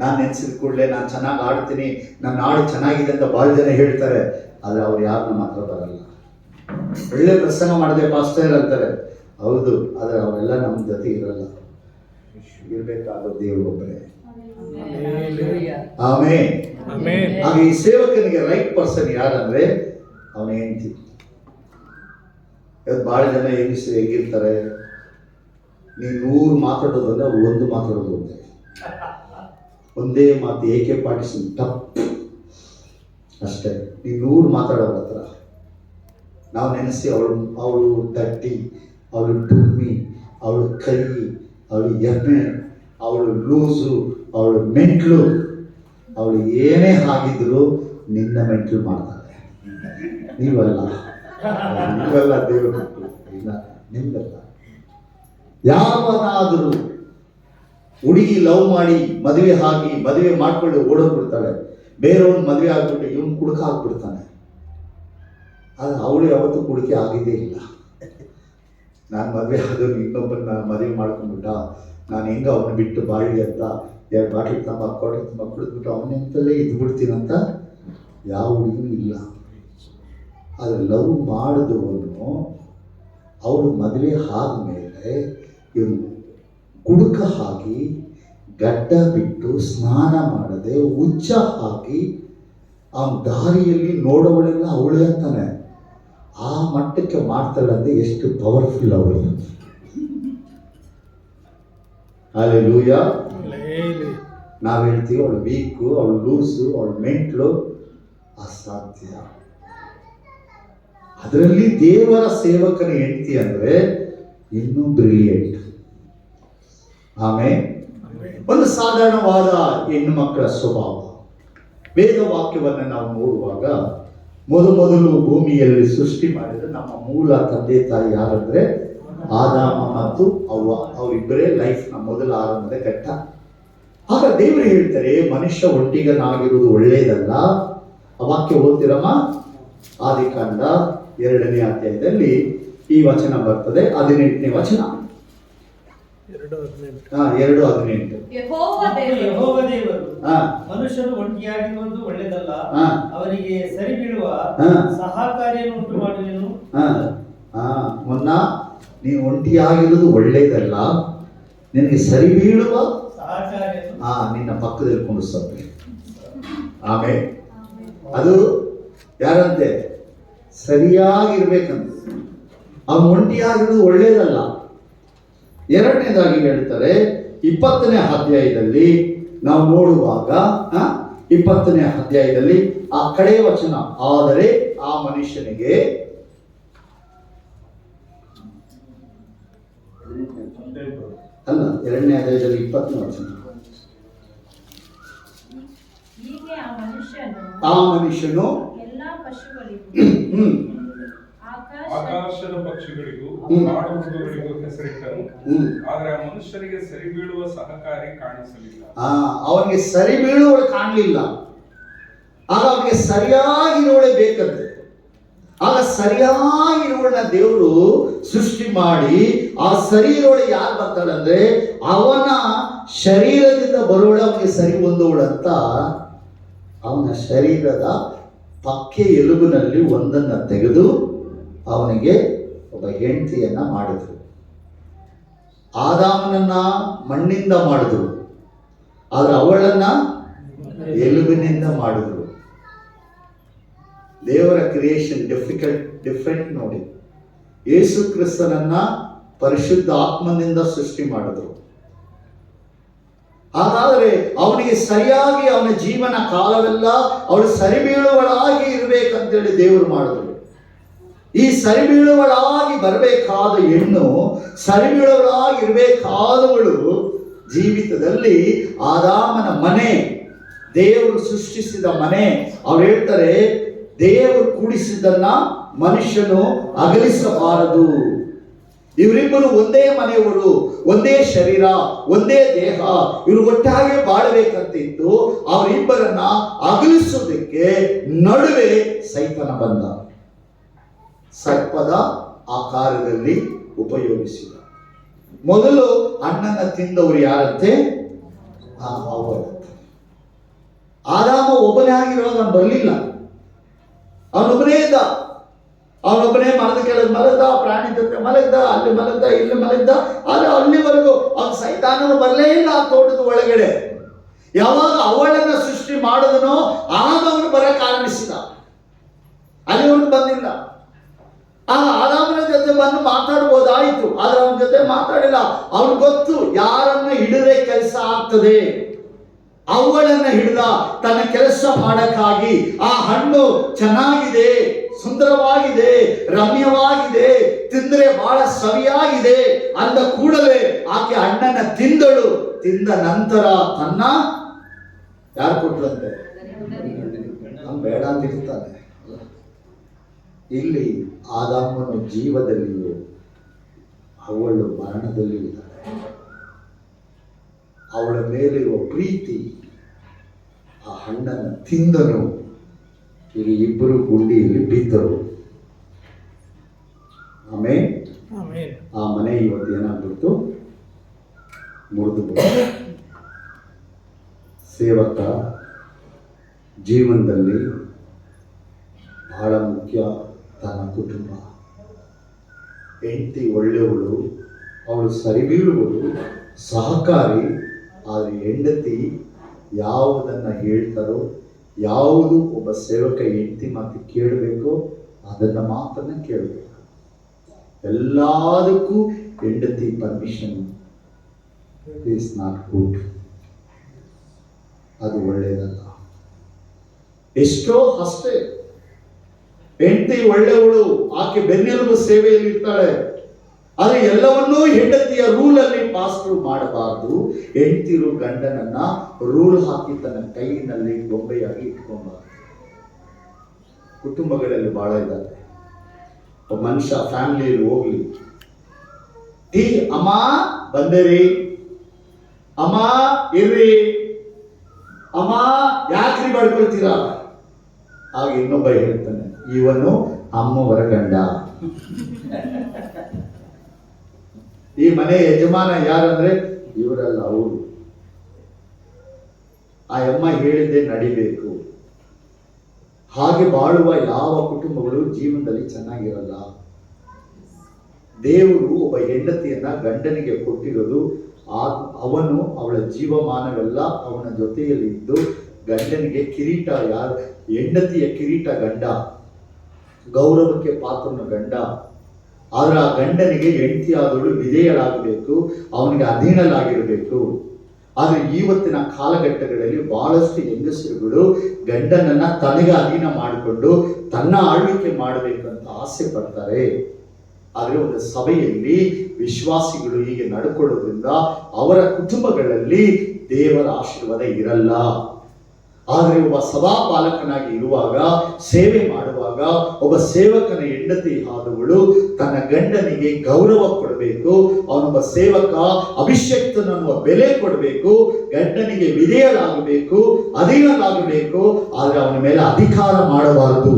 S1: ನಾನು ನೆನೆಸಿದ ಕೂಡಲೇ ನಾನು ಚೆನ್ನಾಗಿ ಆಡ್ತೀನಿ, ನನ್ನ ಹಾಡು ಚೆನ್ನಾಗಿದೆ ಅಂತ ಭಾಳ ಜನ ಹೇಳ್ತಾರೆ. ಆದರೆ ಅವ್ರು ಯಾರು ನಮ್ಮ ಹತ್ರ ಬರಲ್ಲ. ಒಳ್ಳೆ ಪ್ರಸಂಗ ಮಾಡದೆ ಪಾಸ್ಟರ್ ಅಂತಾರೆ, ಹೌದು. ಆದರೆ ಅವರೆಲ್ಲ ನಮ್ಮ ಜೊತೆ ಇರಲ್ಲ. ಇರಬೇಕಾದ ದೇವರೊಬ್ಬರೇ. ಆಮೇನ್. ಹಾಗೆ ಈ ಸೇವಕನಿಗೆ ರೈಟ್ ಪರ್ಸನ್ ಯಾರಂದ್ರೆ ಅವನ ಹೆಂಡತಿ. ಭಾಳ ಜನ ಹೆಂಗಿರ್ತಾರೆ, ನೀನು 100 ಮಾತಾಡೋದಲ್ಲ, 1 ಮಾತಾಡೋದು ಒಂದೇ ಮಾತು. ಏಕೆ ಪಾಟಿಸಿ ತಪ್ಪು ಅಷ್ಟೇ. ನೀನು 100 ಮಾತಾಡೋರ ಹತ್ರ ನಾವು ನೆನೆಸಿ ಅವಳು ತಟ್ಟಿ, ಅವಳು ಟುಮ್ಮಿ, ಅವಳು ಕೈ, ಅವಳು ಎಮ್ಮೆ, ಅವಳು ಲೂಸು, ಅವಳು ಮೆಂಟ್ಲು, ಅವಳು ಏನೇ ಆಗಿದ್ರು ನಿನ್ನ ಮೆಂಟ್ಲು ಮಾಡ್ತಾರೆ. ನೀವಲ್ಲ ದೇವರು, ಇಲ್ಲ ನಿಮ್ಗಲ್ಲ. ಯಾವನಾದರೂ ಹುಡುಗಿ ಲವ್ ಮಾಡಿ ಮದುವೆ ಆಗಿ ಮದುವೆ ಮಾಡ್ಕೊಂಡು ಓಡೋಗ್ಬಿಡ್ತಾಳೆ. ಬೇರೆಯವ್ನ ಮದುವೆ ಆಗ್ಬಿಟ್ಟು ಇವನು ಕುಡುಕ ಆಗ್ಬಿಡ್ತಾನೆ. ಆದರೆ ಅವಳು ಯಾವತ್ತೂ ಕುಡುಕೆ ಆಗಿದ್ದೇ ಇಲ್ಲ. ನಾನು ಮದುವೆ ಆದವ್ರು ಇನ್ನೊಬ್ಬನ ಮದುವೆ ಮಾಡ್ಕೊಂಡ್ಬಿಟ್ಟ, ನಾನು ಹೆಂಗೆ ಅವನು ಬಿಟ್ಟು ಬಾಳಿ ಅಂತ 2 ಬಾಟ್ಲಿ ತುಂಬ ಕೊಟ್ಟೆ ತುಂಬ ಕುಡಿದ್ಬಿಟ್ಟು ಅವನಿಂದಲೇ ಇದ್ಬಿಡ್ತೀನಂತ ಯಾವ ಹುಡುಗಿನೂ ಇಲ್ಲ. ಆದರೆ ಲವ್ ಮಾಡಿದವನು ಅವಳು ಮದುವೆ ಆದಮೇಲೆ ಇವನು ಕುಡುಕ ಹಾಕಿ ಗಡ್ಡ ಬಿಟ್ಟು ಸ್ನಾನ ಮಾಡದೆ ಉಚ್ಚ ಹಾಕಿ ಅವನ ದಾರಿಯಲ್ಲಿ ನೋಡೋವಳೆಲ್ಲ ಅವಳೇ ಅಂತಾನೆ. ಆ ಮಟ್ಟಕ್ಕೆ ಮಾಡ್ತಾಳೆ ಅಂದರೆ ಎಷ್ಟು ಪವರ್ಫುಲ್ ಅವಳು. ಹಲ್ಲೆಲೂಯಾ. ನಾವು ಹೇಳ್ತೀವಿ ಅವಳು ವೀಕು, ಅವಳು ಲೂಸು, ಅವಳು ಮೆಂಟ್ಲು. ಅಸಾಧ್ಯ. ಅದರಲ್ಲಿ ದೇವರ ಸೇವಕನ ಹೆಂಡತಿ ಅಂದರೆ ಇನ್ನೂ ಬ್ರಿಲಿಯಂಟ್. ಆಮೇಲೆ ಒಂದು ಸಾಧಾರಣವಾದ ಹೆಣ್ಣು ಮಕ್ಕಳ ಸ್ವಭಾವ. ವೇದ ವಾಕ್ಯವನ್ನು ನಾವು ನೋಡುವಾಗ ಮೊದಲು ಭೂಮಿಯಲ್ಲಿ ಸೃಷ್ಟಿ ಮಾಡಿದ ನಮ್ಮ ಮೂಲ ತಂದೆ ತಾಯಿ ಯಾರಂದ್ರೆ ಆದಾಮ ಮತ್ತು ಅವ್ವ. ಅವರಿಬ್ಬರೇ ಲೈಫ್ನ ಮೊದಲ ಆರಂಭದ ಘಟ್ಟ. ಆಗ ದೇವರು ಹೇಳ್ತಾರೆ, ಮನುಷ್ಯ ಒಟ್ಟಿಗನಾಗಿರುವುದು ಒಳ್ಳೆಯದಲ್ಲ. ಆ ವಾಕ್ಯ ಓದ್ತಿರಮ್ಮ. ಆದಿಕಾಂಡ 2ನೇ ಅಧ್ಯಾಯದಲ್ಲಿ ಈ ವಚನ ಬರ್ತದೆ. 18ನೇ ವಚನ. 2:18.
S2: ಯೆಹೋವ ದೇವರು ಮನುಷ್ಯನು ಒಂಟಿಯಾಗಿರುವುದು ಒಳ್ಳೆಯದಲ್ಲ, ಅವರಿಗೆ ಸರಿ ಬೀಳುವ ಸಹಕಾರಿಯನ್ನು ಉಂಟು ಮಾಡುವೆನು.
S1: ಮೊನ್ನ ನೀನು ಒಂಟಿಯಾಗಿರುವುದು ಒಳ್ಳೆಯದಲ್ಲ, ನಿನಗೆ ಸರಿ ಬೀಳುವ ನಿನ್ನ ಪಕ್ಕದಲ್ಲಿ ಕುಣಿಸ್ತದೆ. ಆಮೇಲೆ ಅದು ಯಾರಂತೆ ಸರಿಯಾಗಿರ್ಬೇಕಂತ. ಅವನು ಒಂಟಿಯಾಗಿರುವುದು ಒಳ್ಳೆಯದಲ್ಲ. 2ನೇದಾಗಿ ಹೇಳ್ತಾರೆ 20ನೇ ಅಧ್ಯಾಯದಲ್ಲಿ ನಾವು ನೋಡುವಾಗ 20ನೇ ಅಧ್ಯಾಯದಲ್ಲಿ ಆ ಕಡೆಯ ವಚನ, ಆದರೆ ಆ ಮನುಷ್ಯನಿಗೆ ಅಲ್ಲ 2ನೇ ಅಧ್ಯಾಯದಲ್ಲಿ 20ನೇ ವಚನ,
S4: ಹೀಗೆ
S1: ಆ ಮನುಷ್ಯನು
S4: ಎಲ್ಲಾ ಪಶುಗಳಿಗೂ
S3: ಆಕಾಶದ ಪಕ್ಷಿಗಳಿಗೂ ಕಾಡು ಮೃಗಗಳಿಗೂ ಹೆಸರಿಟ್ಟನು. ಆದರೆ ಆ ಮನುಷ್ಯನಿಗೆ ಸರಿ ಬೀಳುವ ಸಹಕಾರಿ ಕಾಣಿಸಲಿಲ್ಲ.
S1: ಅವನಿಗೆ ಸರಿ ಬೀಳುವಳು ಕಾಣಲಿಲ್ಲ. ಆಗ ಅವನಿಗೆ ಸರಿಯಾಗಿರುವಳೆ ಬೇಕಂತೆ. ಆಗ ಸರಿಯಾಗಿರುವಳನ್ನ ದೇವರು ಸೃಷ್ಟಿ ಮಾಡಿ ಆ ಸರಿ ಇರೋಳು ಯಾರು ಬರ್ತಾಳೆ ಅಂದ್ರೆ ಅವನ ಶರೀರದಿಂದ ಬರುವಳು ಅವನಿಗೆ ಸರಿ ಹೊಂದುವಳಂತ ಅವನ ಶರೀರದ ಪಕ್ಕೆ ಎಲುಬಿನಲ್ಲಿ ಒಂದನ್ನ ತೆಗೆದು ಅವನಿಗೆ ಒಬ್ಬ ಹೆಂಡತಿಯನ್ನ ಮಾಡಿದ್ರು. ಆದಾಮನನ್ನ ಮಣ್ಣಿಂದ ಮಾಡಿದ್ರು, ಆದ್ರೆ ಅವಳನ್ನ ಎಲುಬಿನಿಂದ ಮಾಡಿದ್ರು. ದೇವರ ಕ್ರಿಯೇಷನ್ ಡಿಫ್ರೆಂಟ್ ನೋಡಿ. ಯೇಸು ಕ್ರಿಸ್ತನನ್ನ ಪರಿಶುದ್ಧ ಆತ್ಮನಿಂದ ಸೃಷ್ಟಿ ಮಾಡಿದ್ರು. ಹಾಗಾದರೆ ಅವನಿಗೆ ಸರಿಯಾಗಿ ಅವನ ಜೀವನ ಕಾಲವೆಲ್ಲ ಅವಳು ಸರಿ ಬೀಳುವಳಾಗಿ ಇರ್ಬೇಕಂತೇಳಿ ದೇವರು ಮಾಡಿದ್ರು. ಈ ಸರಿ ಬೀಳುವಳಾಗಿ ಬರಬೇಕಾದ ಹೆಣ್ಣು, ಸರಿ ಬೀಳುವಳಾಗಿ ಇರಬೇಕಾದವಳು ಜೀವಿತದಲ್ಲಿ ಆದಾಮನ ಮನೆ, ದೇವರು ಸೃಷ್ಟಿಸಿದ ಮನೆ. ಅವ್ರು ಹೇಳ್ತಾರೆ, ದೇವರು ಕೂಡಿಸಿದ್ದನ್ನ ಮನುಷ್ಯನು ಅಗಲಿಸಬಾರದು. ಇವರಿಬ್ಬರು ಒಂದೇ ಮನೆಯವರು, ಒಂದೇ ಶರೀರ, ಒಂದೇ ದೇಹ, ಇವರು ಒಟ್ಟಾಗೆ ಬಾಳಬೇಕಂತಿತ್ತು. ಅವರಿಬ್ಬರನ್ನ ಅಗಲಿಸೋದಕ್ಕೆ ನಡುವೆ ಸೈತನ ಬಂದ, ಸರ್ಪದ ಆಕಾರದಲ್ಲಿ ಉಪಯೋಗಿಸಿದ. ಮೊದಲು ಹಣ್ಣನ್ನ ತಿಂದವರು ಯಾರಂತೆ? ಅವರಂತೆ. ಆದಾಮ ಒಬ್ಬನೇ ಆಗಿರುವಾಗ ಅವನು ಬರಲಿಲ್ಲ, ಅವನೊಬ್ಬನೇ ಇದ್ದ. ಅವನೊಬ್ಬನೇ ಮರದ ಕೆಳಗೆ ಮಲಗ್ದ, ಪ್ರಾಣಿ ಜೊತೆ ಮಲಗ್ದ, ಅಲ್ಲಿ ಮಲಗ್ದ, ಇಲ್ಲಿ ಮಲಗ್ದ. ಆದ್ರೆ ಅಲ್ಲಿವರೆಗೂ ಅವನ ಸೈತಾನನು ಬರಲೇ ಇಲ್ಲ ಆ ತೋಟದ ಒಳಗಡೆ. ಯಾವಾಗ ಅವಳನ್ನ ಸೃಷ್ಟಿ ಮಾಡಿದನೋ ಆಗ ಅವನು ಬರಕ್ಕೆ ಆರಂಭಿಸಿದ, ಅಲ್ಲಿವರೆಗೂ ಬಂದಿಲ್ಲ. ಆದಾಮನ ಜೊತೆ ಬಂದು ಮಾತಾಡ್ಬೋದಾಯ್ತು, ಆದ್ರೆ ಅವನ ಜೊತೆ ಮಾತಾಡಿಲ್ಲ. ಅವನು ಗೊತ್ತು ಯಾರನ್ನ ಹಿಡಿದ್ರೆ ಕೆಲಸ ಆಗ್ತದೆ. ಅವುಗಳನ್ನ ಹಿಡಿದ ತನ್ನ ಕೆಲಸ ಮಾಡಕ್ಕಾಗಿ. ಆ ಹಣ್ಣು ಚೆನ್ನಾಗಿದೆ, ಸುಂದರವಾಗಿದೆ, ರಮ್ಯವಾಗಿದೆ, ತಿಂದ್ರೆ ಬಹಳ ಸವಿಯಾಗಿದೆ ಅಂದ ಕೂಡಲೇ ಆಕೆ ಹಣ್ಣನ್ನ ತಿಂದಳು. ತಿಂದ ನಂತರ ತನ್ನ ಯಾರು ಕೊಟ್ರಂತೆ? ಬೇಡ ಅಂತ ಇರ್ತಾನೆ. ಇಲ್ಲಿ ಆದಾಮನ ಜೀವದಲ್ಲಿಯೂ ಅವಳು ಮರಣದಲ್ಲಿ ಇದ್ದಾಳೆ. ಅವಳ ಮೇಲಿರುವ ಪ್ರೀತಿ ಆ ಹಣ್ಣನ್ನು ತಿಂದನು. ಈಗ ಇಬ್ಬರು ಗುಂಡಿಯಲ್ಲಿ ಬಿದ್ದರು. ಆಮೇಲೆ ಆ ಮನೆ ಇವತ್ತು ಏನಾಗ್ಬಿಡ್ತು? ಮುರಿದು ಬಿಡ್ತು. ಸೇವಕ ಜೀವನದಲ್ಲಿ ಬಹಳ ಮುಖ್ಯ ತನ್ನ ಕುಟುಂಬ. ಹೆಂಡತಿ ಒಳ್ಳೆಯವಳು, ಅವಳು ಸರಿ ಬೀಳುವಳು, ಸಹಕಾರಿ. ಆದರೆ ಹೆಂಡತಿ ಯಾವುದನ್ನು ಹೇಳ್ತಾರೋ, ಯಾವುದು ಒಬ್ಬ ಸೇವಕ ಹೆಂಡತಿ ಮಾತು ಕೇಳಬೇಕೋ ಅದನ್ನು ಮಾತನ್ನ ಕೇಳಬೇಕು. ಎಲ್ಲದಕ್ಕೂ ಹೆಂಡತಿ ಪರ್ಮಿಷನ್ ಈಸ್ ನಾಟ್ ಗುಡ್, ಅದು ಒಳ್ಳೆಯದಲ್ಲ. ಎಷ್ಟೋ ಅಷ್ಟೇ ಹೆಂಡತಿ ಒಳ್ಳೆಯವಳು, ಆಕೆ ಬೆನ್ನೆಲುಬು ಸೇವೆಯಲ್ಲಿ ಇರ್ತಾಳೆ. ಆದರೆ ಎಲ್ಲವನ್ನೂ ಹೆಂಡತಿಯ ರೂಲಲ್ಲಿ ಪಾಸ್ಟ್ರು ಮಾಡಬಾರ್ದು. ಹೆಂಡತಿರು ಗಂಡನನ್ನ ರೂಲ್ ಹಾಕಿ ತನ್ನ ಕೈಯಿನಲ್ಲಿ ಗೊಂಬೆಯಾಗಿ ಇಟ್ಕೊಬಾರ್ದು. ಕುಟುಂಬಗಳಲ್ಲಿ ಬಹಳ ಇದ್ದಾರೆ. ಒಬ್ಬ ಮನುಷ್ಯ ಫ್ಯಾಮಿಲಿಯಲ್ಲಿ ಹೋಗ್ಲಿ, ಟೀ ಅಮ್ಮ ಬಂದೇರಿ, ಅಮ್ಮ ಇರ್ರಿ, ಅಮ್ಮ ಯಾಕ್ರಿ ಬಡ್ಕೊಳ್ತೀರಾ? ಆಗ ಇನ್ನೊಬ್ಬ ಹೇಳ್ತಾನೆ, ಇವನು ಅಮ್ಮವರ ಗಂಡ. ಈ ಮನೆ ಯಜಮಾನ ಯಾರಂದ್ರೆ ಇವರಲ್ಲ, ಅವರು. ಆ ಅಮ್ಮ ಹೇಳಿದ್ದೆ ನಡಿಬೇಕು. ಹಾಗೆ ಬಾಳುವ ಯಾವ ಕುಟುಂಬಗಳು ಜೀವನದಲ್ಲಿ ಚೆನ್ನಾಗಿರಲ್ಲ. ದೇವರು ಒಬ್ಬ ಹೆಂಡತಿಯನ್ನ ಗಂಡನಿಗೆ ಕೊಟ್ಟಿರೋದು, ಅವನು ಅವಳ ಜೀವಮಾನವೆಲ್ಲ ಅವನ ಜೊತೆಯಲ್ಲಿ ಇದ್ದು ಗಂಡನಿಗೆ ಕಿರೀಟ. ಯಾರು? ಹೆಂಡತಿಯ ಕಿರೀಟ ಗಂಡ, ಗೌರವಕ್ಕೆ ಪಾತ್ರನ ಗಂಡ. ಆದ್ರೆ ಆ ಗಂಡನಿಗೆ ಹೆಂಡತಿಯಾದವಳು ವಿಧೇಯಳಾಗಬೇಕು, ಅವನಿಗೆ ಅಧೀನಲಾಗಿರಬೇಕು. ಆದರೆ ಇವತ್ತಿನ ಕಾಲಘಟ್ಟಗಳಲ್ಲಿ ಬಹಳಷ್ಟು ಹೆಂಗಸರುಗಳು ಗಂಡನನ್ನ ತನಗೆ ಅಧೀನ ಮಾಡಿಕೊಂಡು ತನ್ನ ಆಳ್ವಿಕೆ ಮಾಡಬೇಕಂತ ಆಸೆ ಪಡ್ತಾರೆ. ಆದರೆ ಒಂದು ಸಭೆಯಲ್ಲಿ ವಿಶ್ವಾಸಿಗಳು ಹೀಗೆ ನಡ್ಕೊಳ್ಳೋದ್ರಿಂದ ಅವರ ಕುಟುಂಬಗಳಲ್ಲಿ ದೇವರ ಆಶೀರ್ವಾದ ಇರಲ್ಲ. ಆದರೆ ಒಬ್ಬ ಸಭಾಪಾಲಕನಾಗಿ ಇರುವಾಗ, ಸೇವೆ ಮಾಡುವಾಗ, ಒಬ್ಬ ಸೇವಕನ ಹೆಂಡತಿ ಆದವಳು ತನ್ನ ಗಂಡನಿಗೆ ಗೌರವ ಕೊಡಬೇಕು. ಅವನೊಬ್ಬ ಸೇವಕ ಅಭಿಷೇಕ್ತನನ್ನುವ ಬೆಲೆ ಕೊಡಬೇಕು. ಗಂಡನಿಗೆ ವಿಧೇಯರಾಗಬೇಕು, ಅಧೀನರಾಗಬೇಕು. ಆದರೆ ಅವನ ಮೇಲೆ ಅಧಿಕಾರ ಮಾಡಬಾರದು.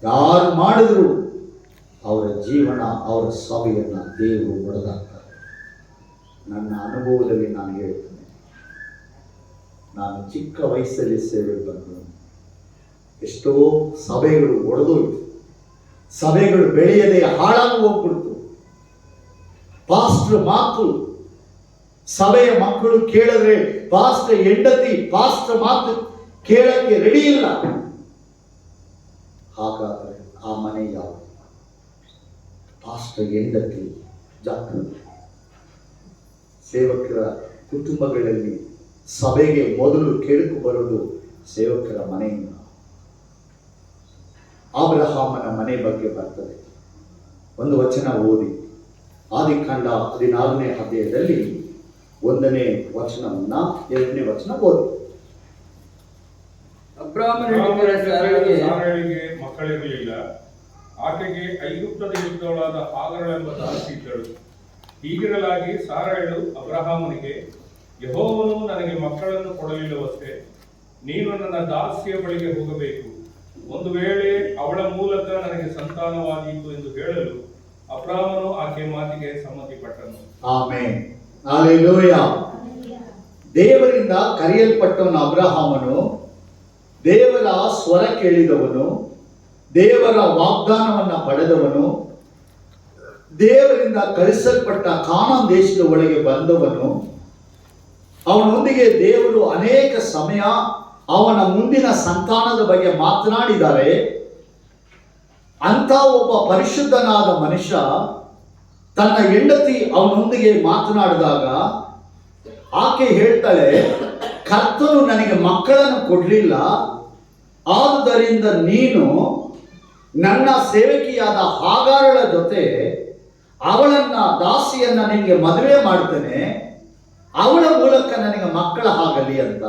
S1: ಯಾರು ಮಾಡಿದ್ರು ಅವರ ಜೀವನ, ಅವರ ಸಭೆಯನ್ನ ದೇವರು ಒಡೆದಾಕ್ತಾರೆ. ನನ್ನ ಅನುಭವದಲ್ಲಿ ನಾನು ಹೇಳ್ತೇನೆ, ನಾನು ಚಿಕ್ಕ ವಯಸ್ಸಲ್ಲಿ ಸೇವೆ ಬಂದು ಎಷ್ಟೋ ಸಭೆಗಳು ಒಡೆದೋಯ್ತು, ಸಭೆಗಳು ಬೆಳೆಯದೆ ಹಾಳಾಗಿ ಹೋಗ್ಬಿಡ್ತು. ಪಾಸ್ಟರ್ ಮಾತು ಸಭೆಯ ಮಕ್ಕಳು ಕೇಳಿದ್ರೆ ಪಾಸ್ಟರ್ ಹೆಂಡತಿ ಪಾಸ್ಟರ್ ಮಾತು ಕೇಳಕ್ಕೆ ರೆಡಿ ಇಲ್ಲ. ಹಾಗಾದರೆ ಆ ಮನೆ ಯಾವುದು? ಪಾಸ್ಟರ್ ಹೆಂಡತಿ ಜಾಗೃತಿ. ಸೇವಕರ ಕುಟುಂಬಗಳಲ್ಲಿ ಸಭೆಗೆ ಮೊದಲು ಕೆಡುಕು ಬರೋದು ಸೇವಕರ ಮನೆಯಿಂದ. ಅಬ್ರಹಾಮನ ಮನೆ ಬಗ್ಗೆ ಬರ್ತದೆ. ಒಂದು ವಚನ ಓದಿ, ಆದಿಕಾಂಡ 16ನೇ ಅಧ್ಯಾಯದಲ್ಲಿ 1ನೇ ವಚನವನ್ನ 2ನೇ ವಚನ ಓದಿ.
S3: ಸಾರಳಿಗೆ ಮಕ್ಕಳಿರಲಿಲ್ಲ. ಆಕೆಗೆ ಐಗುಪ್ತ ದೇಶದವಳಾದ ಹಾಗರಳೆಂಬ ದಾಸಿ ಇದ್ದಳು. ಹೀಗಿರಲಾಗಿ ಸಾರಳು ಅಬ್ರಹಾಮನಿಗೆ, ಯೆಹೋವನು ನನಗೆ ಮಕ್ಕಳನ್ನು ಕೊಡಲಿಲ್ಲವಷ್ಟೇ, ನೀನು ನನ್ನ ದಾಸಿಯ ಬಳಿಗೆ ಹೋಗಬೇಕು. ಒಂದು ವೇಳೆ ಅವಳ ಮೂಲಕ ನನಗೆ ಸಂತಾನವಾದೀತು ಎಂದು ಹೇಳಲು ಅಬ್ರಹಾಮನು ಆಕೆ ಮಾತಿಗೆ ಸಮ್ಮತಿಪಟ್ಟನು.
S1: Amen, hallelujah. ದೇವರಿಂದ ಕರೆಯಲ್ಪಟ್ಟವನು ಅಬ್ರಹಾಮನು, ದೇವರ ಸ್ವರ ಕೇಳಿದವನು, ದೇವರ ವಾಗ್ದಾನವನ್ನ ಪಡೆದವನು, ದೇವರಿಂದ ಕಳಿಸಲ್ಪಟ್ಟ ಕಾನಾನ್ ದೇಶದ ಒಳಗೆ ಬಂದವನು. ಅವನೊಂದಿಗೆ ದೇವರು ಅನೇಕ ಸಮಯ ಅವನ ಮುಂದಿನ ಸಂತಾನದ ಬಗ್ಗೆ ಮಾತನಾಡಿದ್ದಾರೆ. ಅಂತ ಒಬ್ಬ ಪರಿಶುದ್ಧನಾದ ಮನುಷ್ಯ ತನ್ನ ಹೆಂಡತಿ ಅವನೊಂದಿಗೆ ಮಾತನಾಡಿದಾಗ ಆಕೆ ಹೇಳ್ತಾಳೆ, ಕರ್ತನು ನನಗೆ ಮಕ್ಕಳನ್ನು ಕೊಡಲಿಲ್ಲ, ಆದುದರಿಂದ ನೀನು ನನ್ನ ಸೇವಕಿಯಾದ ಹಾಗಾರಳ ಜೊತೆ ಅವಳನ್ನ ದಾಸಿಯನ್ನ ನಿನಗೆ ಮದುವೆ ಮಾಡ್ತೇನೆ, ಅವಳ ಮೂಲಕ ನನಗೆ ಮಕ್ಕಳ ಆಗಲಿ ಅಂತ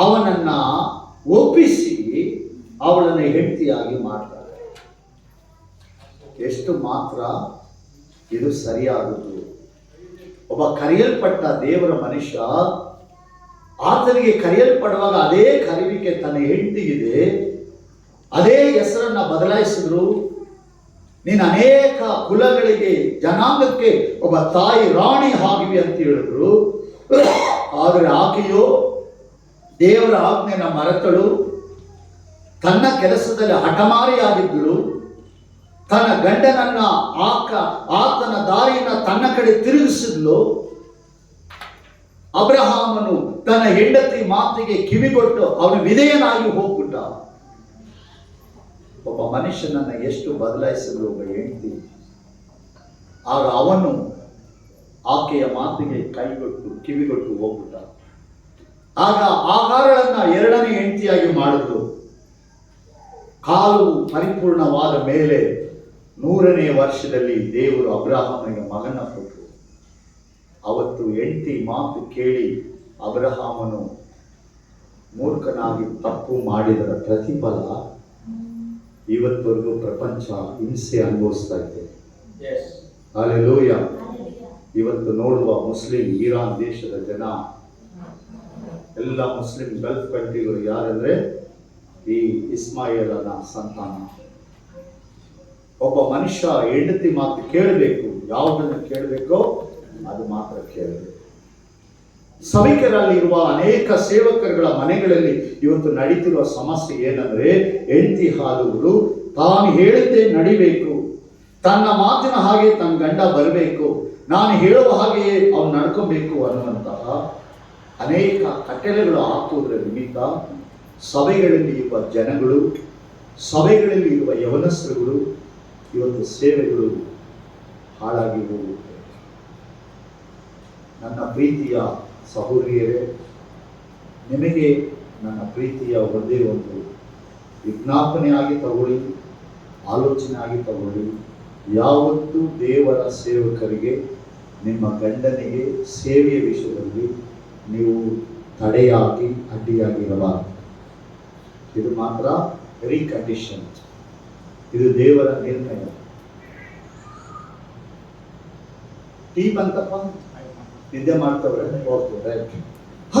S1: ಅವನನ್ನ ಒಪ್ಪಿಸಿ ಅವಳನ್ನು ಹೆಂಡತಿಯಾಗಿ ಮಾಡ್ತಾರೆ. ಎಷ್ಟು ಮಾತ್ರ ಇದು ಸರಿಯಾದದ್ದು. ಒಬ್ಬ ಕರೆಯಲ್ಪಟ್ಟ ದೇವರ ಮನುಷ್ಯ ಆತನಿಗೆ ಕರೆಯಲ್ಪಡುವಾಗ ಅದೇ ಕರೆಯುವಿಕೆ ತನ್ನ ಹೆಂಡತಿಗಿದೆ, ಅದೇ ಹೆಸರನ್ನ ಬದಲಾಯಿಸಿದ್ರು. ನೀನು ಅನೇಕ ಕುಲಗಳಿಗೆ ಜನಾಂಗಕ್ಕೆ ಒಬ್ಬ ತಾಯಿ ರಾಣಿ ಆಗಿವಿ ಅಂತ ಹೇಳಿದ್ರು. ಆದರೆ ಆಕೆಯೋ ದೇವರ ಆಜ್ಞೆನ ಮರೆತಳು, ತನ್ನ ಕೆಲಸದಲ್ಲಿ ಹಠಮಾರಿಯಾಗಿದ್ದಳು, ತನ್ನ ಗಂಡನನ್ನ ಆತನ ದಾರಿಯನ್ನ ತನ್ನ ಕಡೆ ತಿರುಗಿಸಿದ್ಲು. ಅಬ್ರಹಾಮನು ತನ್ನ ಹೆಂಡತಿ ಮಾತಿಗೆ ಕಿವಿಗೊಟ್ಟು ಅವನು ವಿಧೇಯನಾಗಿ ಹೋಗ್ಬಿಟ್ಟ. ಒಬ್ಬ ಮನುಷ್ಯನನ್ನ ಎಷ್ಟು ಬದಲಾಯಿಸಿದ್ರು ಒಬ್ಬ ಹೆಂಡತಿ. ಆಗ ಅವನು ಆಕೆಯ ಮಾತಿಗೆ ಕೈಗೊಟ್ಟು ಕಿವಿಗೊಟ್ಟು ಹೋಗ್ಬಿಟ್ಟ. ಆಗ ಆಗಾರಳನ್ನ 2ನೇ ಹೆಂಡತಿಯಾಗಿ ಮಾಡಿದ್ರು. ಕಾಲು ಪರಿಪೂರ್ಣವಾದ ಮೇಲೆ 100ನೇ ವರ್ಷದಲ್ಲಿ ದೇವರು ಅಬ್ರಹಾಮನಿಗೆ ಮಗನ ಕೊಟ್ಟರು. ಅವತ್ತು ಹೆಂಡತಿ ಮಾತು ಕೇಳಿ ಅಬ್ರಹಾಮನು ಮೂರ್ಖನಾಗಿ ತಪ್ಪು ಮಾಡಿದರ ಪ್ರತಿಫಲ ಇವತ್ತವರೆಗೂ ಪ್ರಪಂಚ ಹಿಂಸೆ ಅನುಭವಿಸ್ತಾ ಇದೆ. ಹಲ್ಲೆಲೂಯಾ. ಇವತ್ತು ನೋಡುವ ಮುಸ್ಲಿಂ ಇರಾನ್ ದೇಶದ ಜನ, ಎಲ್ಲ ಮುಸ್ಲಿಂ ಗಲ್ಫ್ ಕಂಟ್ರಿಗಳು ಯಾರಂದ್ರೆ ಈ ಇಸ್ಮಾಯಿಲನ ಸಂತಾನ. ಒಬ್ಬ ಮನುಷ್ಯ ಹೆಂಡತಿ ಮಾತು ಕೇಳಬೇಕು, ಯಾವುದನ್ನು ಕೇಳಬೇಕೋ ಅದು ಮಾತ್ರ ಕೇಳಬೇಕು. ಸಭಿಕರಲ್ಲಿರುವ ಅನೇಕ ಸೇವಕರುಗಳ ಮನೆಗಳಲ್ಲಿ ಇವತ್ತು ನಡೀತಿರುವ ಸಮಸ್ಯೆ ಏನಂದ್ರೆ, ಹೆಂಡತಿ ಆದವರು ತಾನು ಹೇಳಿದ್ದೇ ನಡಿಬೇಕು, ತನ್ನ ಮಾತಿನ ಹಾಗೆ ತನ್ನ ಗಂಡ ಬರಬೇಕು, ನಾನು ಹೇಳುವ ಹಾಗೆಯೇ ಅವನು ನಡ್ಕೊಬೇಕು ಅನ್ನುವಂತಹ ಅನೇಕ ಕಟ್ಟಳೆಗಳು ಹಾಕುವುದರ ನಿಮಿತ್ತ ಸಭೆಗಳಲ್ಲಿ ಇರುವ ಜನಗಳು, ಸಭೆಗಳಲ್ಲಿ ಇರುವ ಯವನಸ್ಥರುಗಳು ಇವತ್ತು ಸೇವೆಗಳು ಹಾಳಾಗಿ ಹೋಗುತ್ತವೆ. ನನ್ನ ಪ್ರೀತಿಯ ಸಹೋದರಿಯರೇ, ನಿಮಗೆ ನನ್ನ ಪ್ರೀತಿಯ ಒಂದೇ ಒಂದು ವಿಜ್ಞಾಪನೆ ಆಗಿ ತಗೊಳ್ಳಿ, ಆಲೋಚನೆ ಆಗಿ ತಗೊಳ್ಳಿ. ಯಾವತ್ತೂ ದೇವರ ಸೇವಕರಿಗೆ, ನಿಮ್ಮ ಗಂಡನಿಗೆ ಸೇವೆಯ ವಿಷಯದಲ್ಲಿ ನೀವು ತಡೆಯಾಗಿ ಅಡ್ಡಿಯಾಗಿರಬಾರದು. ಇದು ಮಾತ್ರ ವೆರಿ ಕಂಡೀಷನ್. ಇದು ದೇವರ ನಿರ್ಣಯ. ಟೀ ಬಂತಪ್ಪ, ನಿದ್ದೆ ಮಾಡ್ತವ್ರೆ.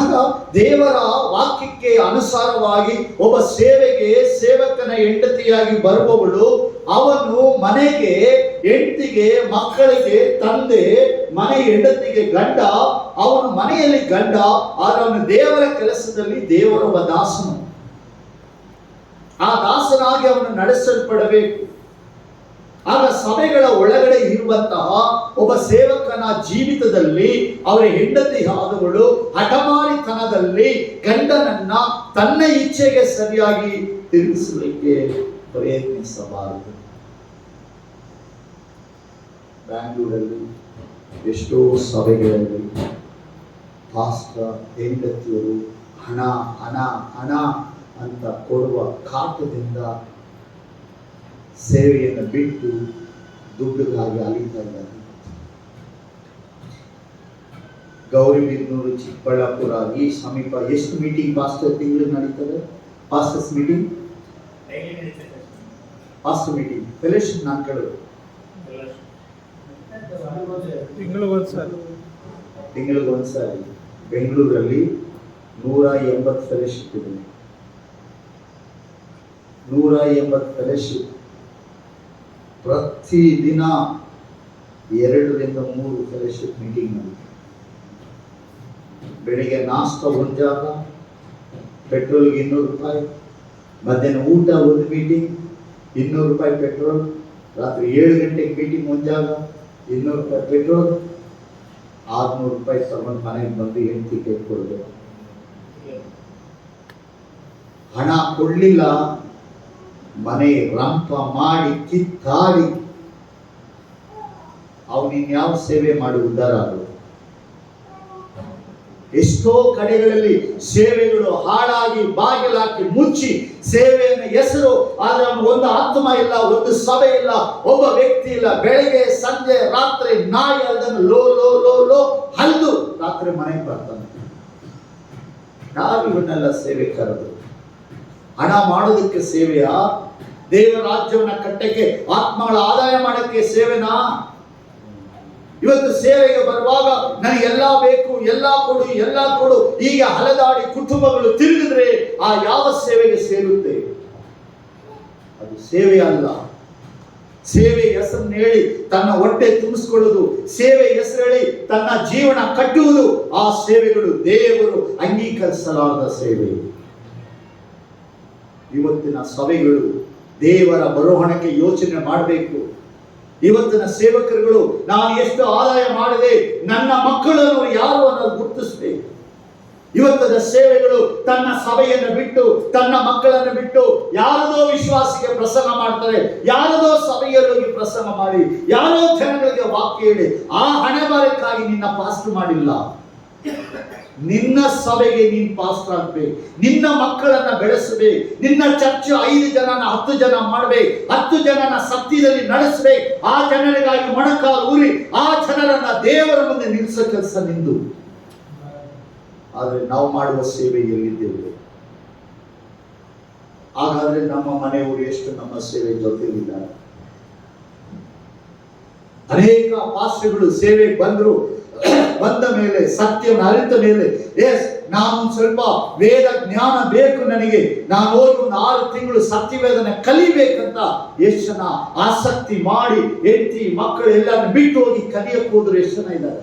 S1: ಆಗ ದೇವರ ವಾಕ್ಯಕ್ಕೆ ಅನುಸಾರವಾಗಿ ಒಬ್ಬ ಸೇವೆಗೆ ಸೇವಕನ ಹೆಂಡತಿಯಾಗಿ ಬರುವವಳು, ಅವನು ಮನೆಗೆ ಹೆಂಡತಿಗೆ, ಮಕ್ಕಳಿಗೆ ತಂದೆ, ಮನೆ ಹೆಂಡತಿಗೆ ಗಂಡ, ಅವನು ಮನೆಯಲ್ಲಿ ಗಂಡ, ಆದರೆ ಅವನು ದೇವರ ಕೆಲಸದಲ್ಲಿ ದೇವರ ಒಬ್ಬ ದಾಸನು. ಆ ದಾಸನಾಗಿ ಅವನು ನಡೆಸಲ್ಪಡಬೇಕು. ಆಗ ಸಭೆಗಳ ಒಳಗಡೆ ಇರುವಂತಹ ಒಬ್ಬ ಸೇವಕನ ಜೀವಿತದಲ್ಲಿ ಅವರ ಹೆಂಡತಿ ಆದವಳು ಹಠಮಾರಿತನದಲ್ಲಿ ಗಂಡನನ್ನ ತನ್ನ ಇಚ್ಛೆಗೆ ಸರಿಯಾಗಿ ತಿರುಗಿಸಲಿಕ್ಕೆ ಪ್ರಯತ್ನಿಸಬಾರದು. ಬ್ಯಾಂಗ್ಳೂರಲ್ಲಿ ಎಷ್ಟೋ ಸಭೆಗಳಲ್ಲಿ ಪಾಸ್ಟರ್ ಹೆಂಡತಿಯರು ಹಣ ಹಣ ಹಣ ಅಂತ ಕೊಡುವ ಕಾಟದಿಂದ ಸೇವೆಯನ್ನು ಬಿಟ್ಟು ದುಡ್ಡಿಗಾಗಿ ಅಲಿತಾ ಇದ್ದಾರೆ. ಗೌರಿಬಿದನೂರು, ಚಿಕ್ಕಬಳ್ಳಾಪುರ ಈ ಸಮೀಪ ಎಷ್ಟು ಮೀಟಿಂಗ್ ಪಾಸ್ಟರ್ ತಿಂಗಳಿಗೆ ನಡೀತದೆ? Pastors meeting, pastor meeting, fellowship ನಾನು ಕೇಳೋದು ತಿಂಗಳಿಗೊಂದ್ಸಾರಿ. ಬೆಂಗಳೂರಲ್ಲಿ 180 ಫೆಲೋಶಿಪ್ ಇದೆ. 180 ಫೆಲೋಶಿಪ್. ಪ್ರತಿದಿನ 2 ರಿಂದ 3 ಫೆಲೋಶಿಪ್ ಮೀಟಿಂಗ್ ನಡೀತದೆ. ಬೆಳಿಗ್ಗೆ ನಾಷ್ಟ ಒಂದು ಜಾಗ, ಪೆಟ್ರೋಲ್ಗೆ 200 ರೂಪಾಯಿ, ಮಧ್ಯಾಹ್ನ ಊಟ ಒಂದು ಮೀಟಿಂಗ್ 200 ರೂಪಾಯಿ ಪೆಟ್ರೋಲ್, ರಾತ್ರಿ 7 ಗಂಟೆಗೆ ಮೀಟಿಂಗ್ ಒಂದು ಜಾಗ 200 ರೂಪಾಯಿ ಪೆಟ್ರೋಲ್, 600 ರೂಪಾಯಿ ತಗೊಂಡು ಮನೆಗೆ ಬಂದು ಹೆಂಡತಿ ಕೈ ಕೊಡಬೇಕು. ಹಣ ಕೊಡ್ಲಿಲ್ಲ, ಮನೆ ರಂಪ ಮಾಡಿ ಕಿತ್ತಾಡಿ ಅವನಿನ್ಯಾವ ಸೇವೆ ಮಾಡಿ ಉದ್ಧಾರ ಆಗೋದು? ಎಷ್ಟೋ ಕಡೆಗಳಲ್ಲಿ ಸೇವೆಗಳು ಹಾಳಾಗಿ ಬಾಗಿಲಾಕಿ ಮುಚ್ಚಿ ಸೇವೆಯ ಹೆಸರು, ಆದ್ರೆ ಅವನು ಒಂದು ಆತ್ಮ ಇಲ್ಲ, ಒಂದು ಸಭೆ ಇಲ್ಲ, ಒಬ್ಬ ವ್ಯಕ್ತಿ ಇಲ್ಲ. ಬೆಳಗ್ಗೆ ಸಂಜೆ ರಾತ್ರಿ ನಾಯಿ ಅದನ್ನು ಲೋ ಲೋ ಲೋ ಲೋ ಹಲ್ದು ರಾತ್ರಿ ಮನೆಗೆ ಬರ್ತಾನೆ. ಯಾರು ಇವನ್ನೆಲ್ಲ ಸೇವೆ ಕರೆದು? ಹಣ ಮಾಡೋದಕ್ಕೆ ಸೇವೆಯಾ? ದೇವರ ರಾಜ್ಯವನ್ನ ಕಟ್ಟಕ್ಕೆ, ಆತ್ಮಗಳ ಆದಾಯ ಮಾಡಕ್ಕೆ ಸೇವೆನಾ? ಇವತ್ತು ಸೇವೆಗೆ ಬರುವಾಗ ನನಗೆ ಎಲ್ಲ ಬೇಕು, ಎಲ್ಲ ಕೊಡು, ಎಲ್ಲ ಕೊಡು, ಹೀಗೆ ಹಲದಾಡಿ ಕುಟುಂಬಗಳು ತಿರುಗಿದ್ರೆ ಆ ಯಾವ ಸೇವೆಗೆ ಸೇರುತ್ತೆ? ಅದು ಸೇವೆ ಅಲ್ಲ. ಸೇವೆ ಹೆಸರನ್ನು ಹೇಳಿ ತನ್ನ ಹೊಟ್ಟೆ ತುಂಬಿಸ್ಕೊಳ್ಳೋದು, ಸೇವೆ ಹೆಸರು ಹೇಳಿ ತನ್ನ ಜೀವನ ಕಟ್ಟುವುದು, ಆ ಸೇವೆಗಳು ದೇವರು ಅಂಗೀಕರಿಸಲಾದ ಸೇವೆ. ಇವತ್ತಿನ ಸಭೆಗಳು ದೇವರ ಬರೋಹಣಕ್ಕೆ ಯೋಚನೆ ಮಾಡಬೇಕು. ಇವತ್ತಿನ ಸೇವಕರುಗಳು ನಾನು ಎಷ್ಟು ಆದಾಯ ಮಾಡಿದೆ, ನನ್ನ ಮಕ್ಕಳನ್ನು ಯಾರು ಅನ್ನೋದು ಗುರುತಿಸಬೇಕು. ಇವತ್ತಿನ ಸೇವೆಗಳು ತನ್ನ ಸಭೆಯನ್ನು ಬಿಟ್ಟು, ತನ್ನ ಮಕ್ಕಳನ್ನು ಬಿಟ್ಟು ಯಾರದೋ ವಿಶ್ವಾಸಿಗೆ ಪ್ರಸಂಗ ಮಾಡ್ತಾರೆ, ಯಾರದೋ ಸಭೆಯಲ್ಲಿ ಹೋಗಿ ಪ್ರಸಂಗ ಮಾಡಿ, ಯಾರೋ ಜನಗಳಿಗೆ ವಾಕ್ಯ ಹೇಳಿ. ಆ ಹಣೆಬರಕ್ಕಾಗಿ ನಿನ್ನ ಪಾಸ್ಟರ್ ಮಾಡಿಲ್ಲ. ನಿನ್ನ ಸಭೆಗೆ ನೀನು ಪಾಸ್ಟರ್ ಆಗ್ಬೇಕು, ನಿನ್ನ ಮಕ್ಕಳನ್ನ ಬೆಳೆಸಬೇಕು, ನಿನ್ನ ಚರ್ಚ್ 5 ಜನನ 10 ಜನ ಮಾಡಬೇಕು, 10 ಜನನ ಸತ್ಯದಲ್ಲಿ ನಡೆಸಬೇಕು, ಆ ಜನರಿಗಾಗಿ ಮೊಣಕಾಲು ಊರಿ ಆ ಜನರನ್ನ ದೇವರ ಮುಂದೆ ನಿಲ್ಲಿಸೋ ಕೆಲಸ ನಿಂದು. ಆದರೆ ನಾವು ಮಾಡುವ ಸೇವೆ ಎಲ್ಲಿದ್ದೇವೆ? ಹಾಗಾದ್ರೆ ನಮ್ಮ ಮನೆಯವರು ಎಷ್ಟು ನಮ್ಮ ಸೇವೆ ಜೊತೆಲಿದ್ದಾರೆ? ಅನೇಕ ಪಾಸ್ಟರ್ಗಳು ಸೇವೆಗೆ ಬಂದ ಮೇಲೆ, ಸತ್ಯವನ್ನು ಅರಿತ ಮೇಲೆ, ನಾನು ಸ್ವಲ್ಪ ವೇದ ಜ್ಞಾನ ಬೇಕು ನನಗೆ, ನಾನು ಹೋಗಿ ಒಂದು 6 ತಿಂಗಳು ಸತ್ಯವೇದನೆ ಕಲಿಬೇಕಂತ ಎಷ್ಟು ಜನ ಆಸಕ್ತಿ ಮಾಡಿ ಹೆಂಡತಿ ಮಕ್ಕಳು ಎಲ್ಲರನ್ನು ಬಿಟ್ಟು ಹೋಗಿ ಕಲಿಯಕ್ಕೆ ಹೋದ್ರು ಎಷ್ಟು ಜನ ಇದ್ದಾರೆ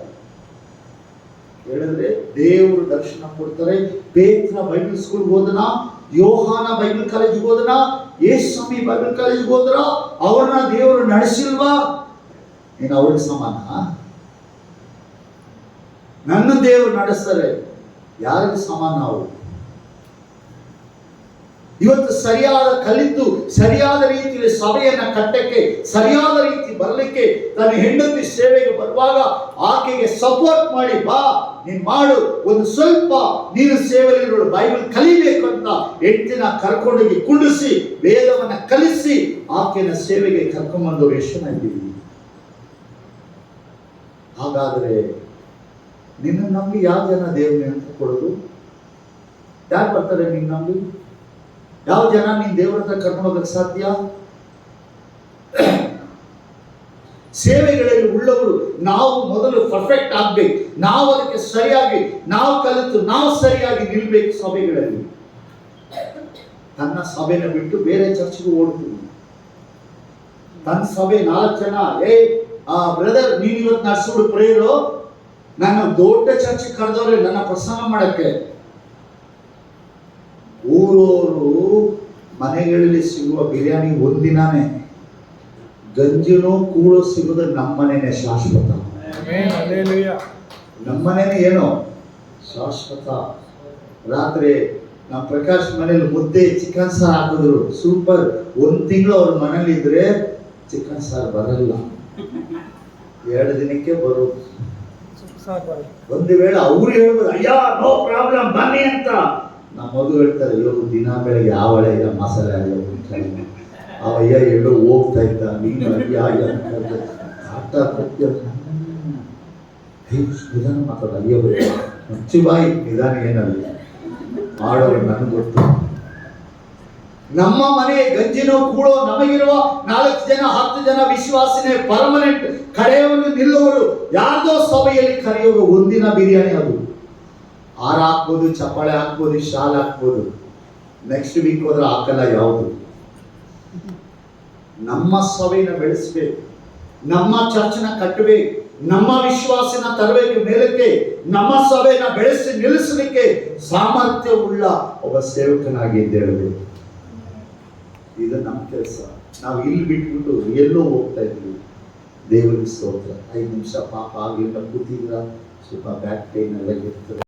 S1: ಹೇಳಿದ್ರೆ? ದೇವರು ದರ್ಶನ ಕೊಡ್ತಾರೆ. ಪೇತ್ರ ಬೈಬಲ್ ಸ್ಕೂಲ್ಗೆ ಹೋದನ, ಯೋಹಾನ ಬೈಬಲ್ ಕಾಲೇಜ್ಗೆ ಹೋದನ, ಯೇಸುಸ್ವಾಮಿ ಬೈಬಲ್ ಕಾಲೇಜ್ಗೆ ಹೋದ್ರ, ಅವ್ರನ್ನ ದೇವರು ನಡೆಸಿಲ್ವಾ? ನೀನು ಅವ್ರಿಗೆ ಸಮಾನ? ನನ್ನ ದೇವರು ನಡೆಸ್ತಾರೆ, ಯಾರಿಗೆ ಸಮಾನ? ನಾವು ಇವತ್ತು ಸರಿಯಾದ ಕಲಿತು ಸರಿಯಾದ ರೀತಿಯಲ್ಲಿ ಸಭೆಯನ್ನ ಕಟ್ಟಕ್ಕೆ ಸರಿಯಾದ ರೀತಿ ಬರಲಿಕ್ಕೆ ತನ್ನ ಹೆಂಡತಿ ಸೇವೆಗೆ ಬರುವಾಗ ಆಕೆಗೆ ಸಪೋರ್ಟ್ ಮಾಡಿ, ಬಾ ನೀನ್ ಮಾಡು, ಒಂದು ಸ್ವಲ್ಪ ನೀನು ಸೇವೆಯಲ್ಲಿ ಬೈಬಲ್ ಕಲಿಬೇಕು ಅಂತ ಹೆಂಡತಿನ ಕರ್ಕೊಂಡೋಗಿ ಕುಂಡಿಸಿ ವೇದವನ್ನ ಕಲಿಸಿ ಆಕೆನ ಸೇವೆಗೆ ಕರ್ಕೊಂಡ್ಬಂದು ಎಷ್ಟು ಮಂದಿವಿ. ಹಾಗಾದ್ರೆ ನಿನ್ನ ನಂಬಿ ಯಾವ ಜನ ದೇವ್ರ ನೆನಪು ಕೊಡೋದು? ಯಾರು ಬರ್ತಾರೆ ನಿನ್ನ ನಂಬಿ? ಯಾವ ಜನ ನೀನ್ ದೇವರ ಹತ್ರ ಕರ್ಕೊಂಡು ಹೋಗಕ್ಕೆ ಸಾಧ್ಯ? ಸೇವೆಗಳಲ್ಲಿ ಉಳ್ಳವರು ನಾವು ಮೊದಲು ಪರ್ಫೆಕ್ಟ್ ಆಗ್ಬೇಕು. ನಾವು ಅದಕ್ಕೆ ಸರಿಯಾಗಿ ನಾವು ಕಲಿತು ನಾವು ಸರಿಯಾಗಿ ನಿಲ್ಬೇಕು. ಸಭೆಗಳಲ್ಲಿ ತನ್ನ ಸಭೆನ ಬಿಟ್ಟು ಬೇರೆ ಚರ್ಚ್ಗೆ ಓಡ್ತೀವಿ. ತನ್ನ ಸಭೆ 4 ಜನ, ಬ್ರದರ್ ನೀನ್ ಇವತ್ತು ನಡ್ಸ್ಬಿಡು ಪ್ರೇಯರು, ನನ್ನ ದೊಡ್ಡ ಚರ್ಚ್ ಕರೆದವ್ರೆ ನನ್ನ ಪ್ರಸಂಗ ಮಾಡಕ್ಕೆ. ಊರವರು ಮನೆಗಳಲ್ಲಿ ಸಿಗುವ ಬಿರಿಯಾನಿ ಒಂದಿನಾನೇ, ಗಂಜಿನೋ ಕೂಳೋ ಸಿಗೋದು ನಮ್ಮನೇನೆ ಶಾಶ್ವತ. ನಮ್ಮನೇನೆ ಏನೋ ಶಾಶ್ವತ. ರಾತ್ರಿ ನಮ್ಮ ಪ್ರಕಾಶ್ ಮನೇಲಿ ಮುದ್ದೆ ಚಿಕನ್ ಸಾರು ಹಾಕಿದ್ರು, ಸೂಪರ್. 1 ತಿಂಗಳು ಅವ್ರ ಮನೇಲಿ ಇದ್ರೆ ಚಿಕನ್ ಸಾರು ಬರಲ್ಲ, 2 ದಿನಕ್ಕೆ ಬರೋದು. ಒಂದು ವೇಳೆ ಅವ್ರು ಹೇಳ್ಬೋದು ಅಯ್ಯ ನೋ ಪ್ರಾಬ್ಲಮ್ ಬನ್ನಿ ಅಂತ, ನಮ್ಮ ಮಗು ಹೇಳ್ತಾರೆ ಅಯ್ಯೋ ದಿನ ಬೆಳಗ್ಗೆ ಯಾವ ಹಳೆ ಈಗ ಮಸಾಲೆ ಅವಯ್ಯ ಎಲ್ಲೋ ಹೋಗ್ತಾ ಇದ್ದ, ನೀನು ಅಯ್ಯ ಆಟ ನಿಧಾನ ಮಾತಾಡ, ಅಯ್ಯೋ ಮುಚ್ಚಿ ಬಾಯಿ ನಿಧಾನ ಏನಲ್ಲ ಮಾಡೋರು ನನಗೆ ಗೊತ್ತು. ನಮ್ಮ ಮನೆ ಗಂಜಿನೋ ಕೂಳೋ ನಮಗಿರುವ 4 ಜನ 10 ಜನ ವಿಶ್ವಾಸನೆ ಪರ್ಮನೆಂಟ್ ಕರೆಯವರು ನಿಲ್ಲುವರು. ಯಾರ್ದೋ ಸಭೆಯಲ್ಲಿ ಕರೆಯೋರು ಒಂದಿನ ಬಿರಿಯಾನಿ, ಅದು ಹಾರ ಹಾಕ್ಬೋದು, ಚಪ್ಪಾಳೆ ಹಾಕ್ಬೋದು, ಶಾಲ್ ಹಾಕ್ಬೋದು. ನೆಕ್ಸ್ಟ್ ವೀಕ್ ಹೋದ್ರೆ ಹಾಕಲ್ಲ ಯಾವುದು. ನಮ್ಮ ಸಭೆನ ಬೆಳೆಸ್ಬೇಕು, ನಮ್ಮ ಚರ್ಚನ ಕಟ್ಟಬೇಕು, ನಮ್ಮ ವಿಶ್ವಾಸನ ತರಬೇಕು ಮೇಲಕ್ಕೆ, ನಮ್ಮ ಸಭೆನ ಬೆಳೆಸಿ ನಿಲ್ಲಿಸಲಿಕ್ಕೆ ಸಾಮರ್ಥ್ಯವುಳ್ಳ ಒಬ್ಬ ಸೇವಕನಾಗಿ ಇದ್ದೇಳಬೇಕು. ಇದು ನಮ್ಮ ಕೆಲಸ. ನಾವು ಇಲ್ಲಿ ಬಿಟ್ಬಿಟ್ಟು ಎಲ್ಲೋ ಹೋಗ್ತಾ ಇದ್ವಿ. ದೇವರಿಗೆ ಸ್ತೋತ್ರ. 5 ನಿಮಿಷ ಪಾಪ ಆಗಲಿಲ್ಲ ಕೂತಿದ್ರ, ಸ್ವಲ್ಪ ಬ್ಯಾಕ್ ಪೇನ್ ಎಲ್ಲ ಇರ್ತದೆ.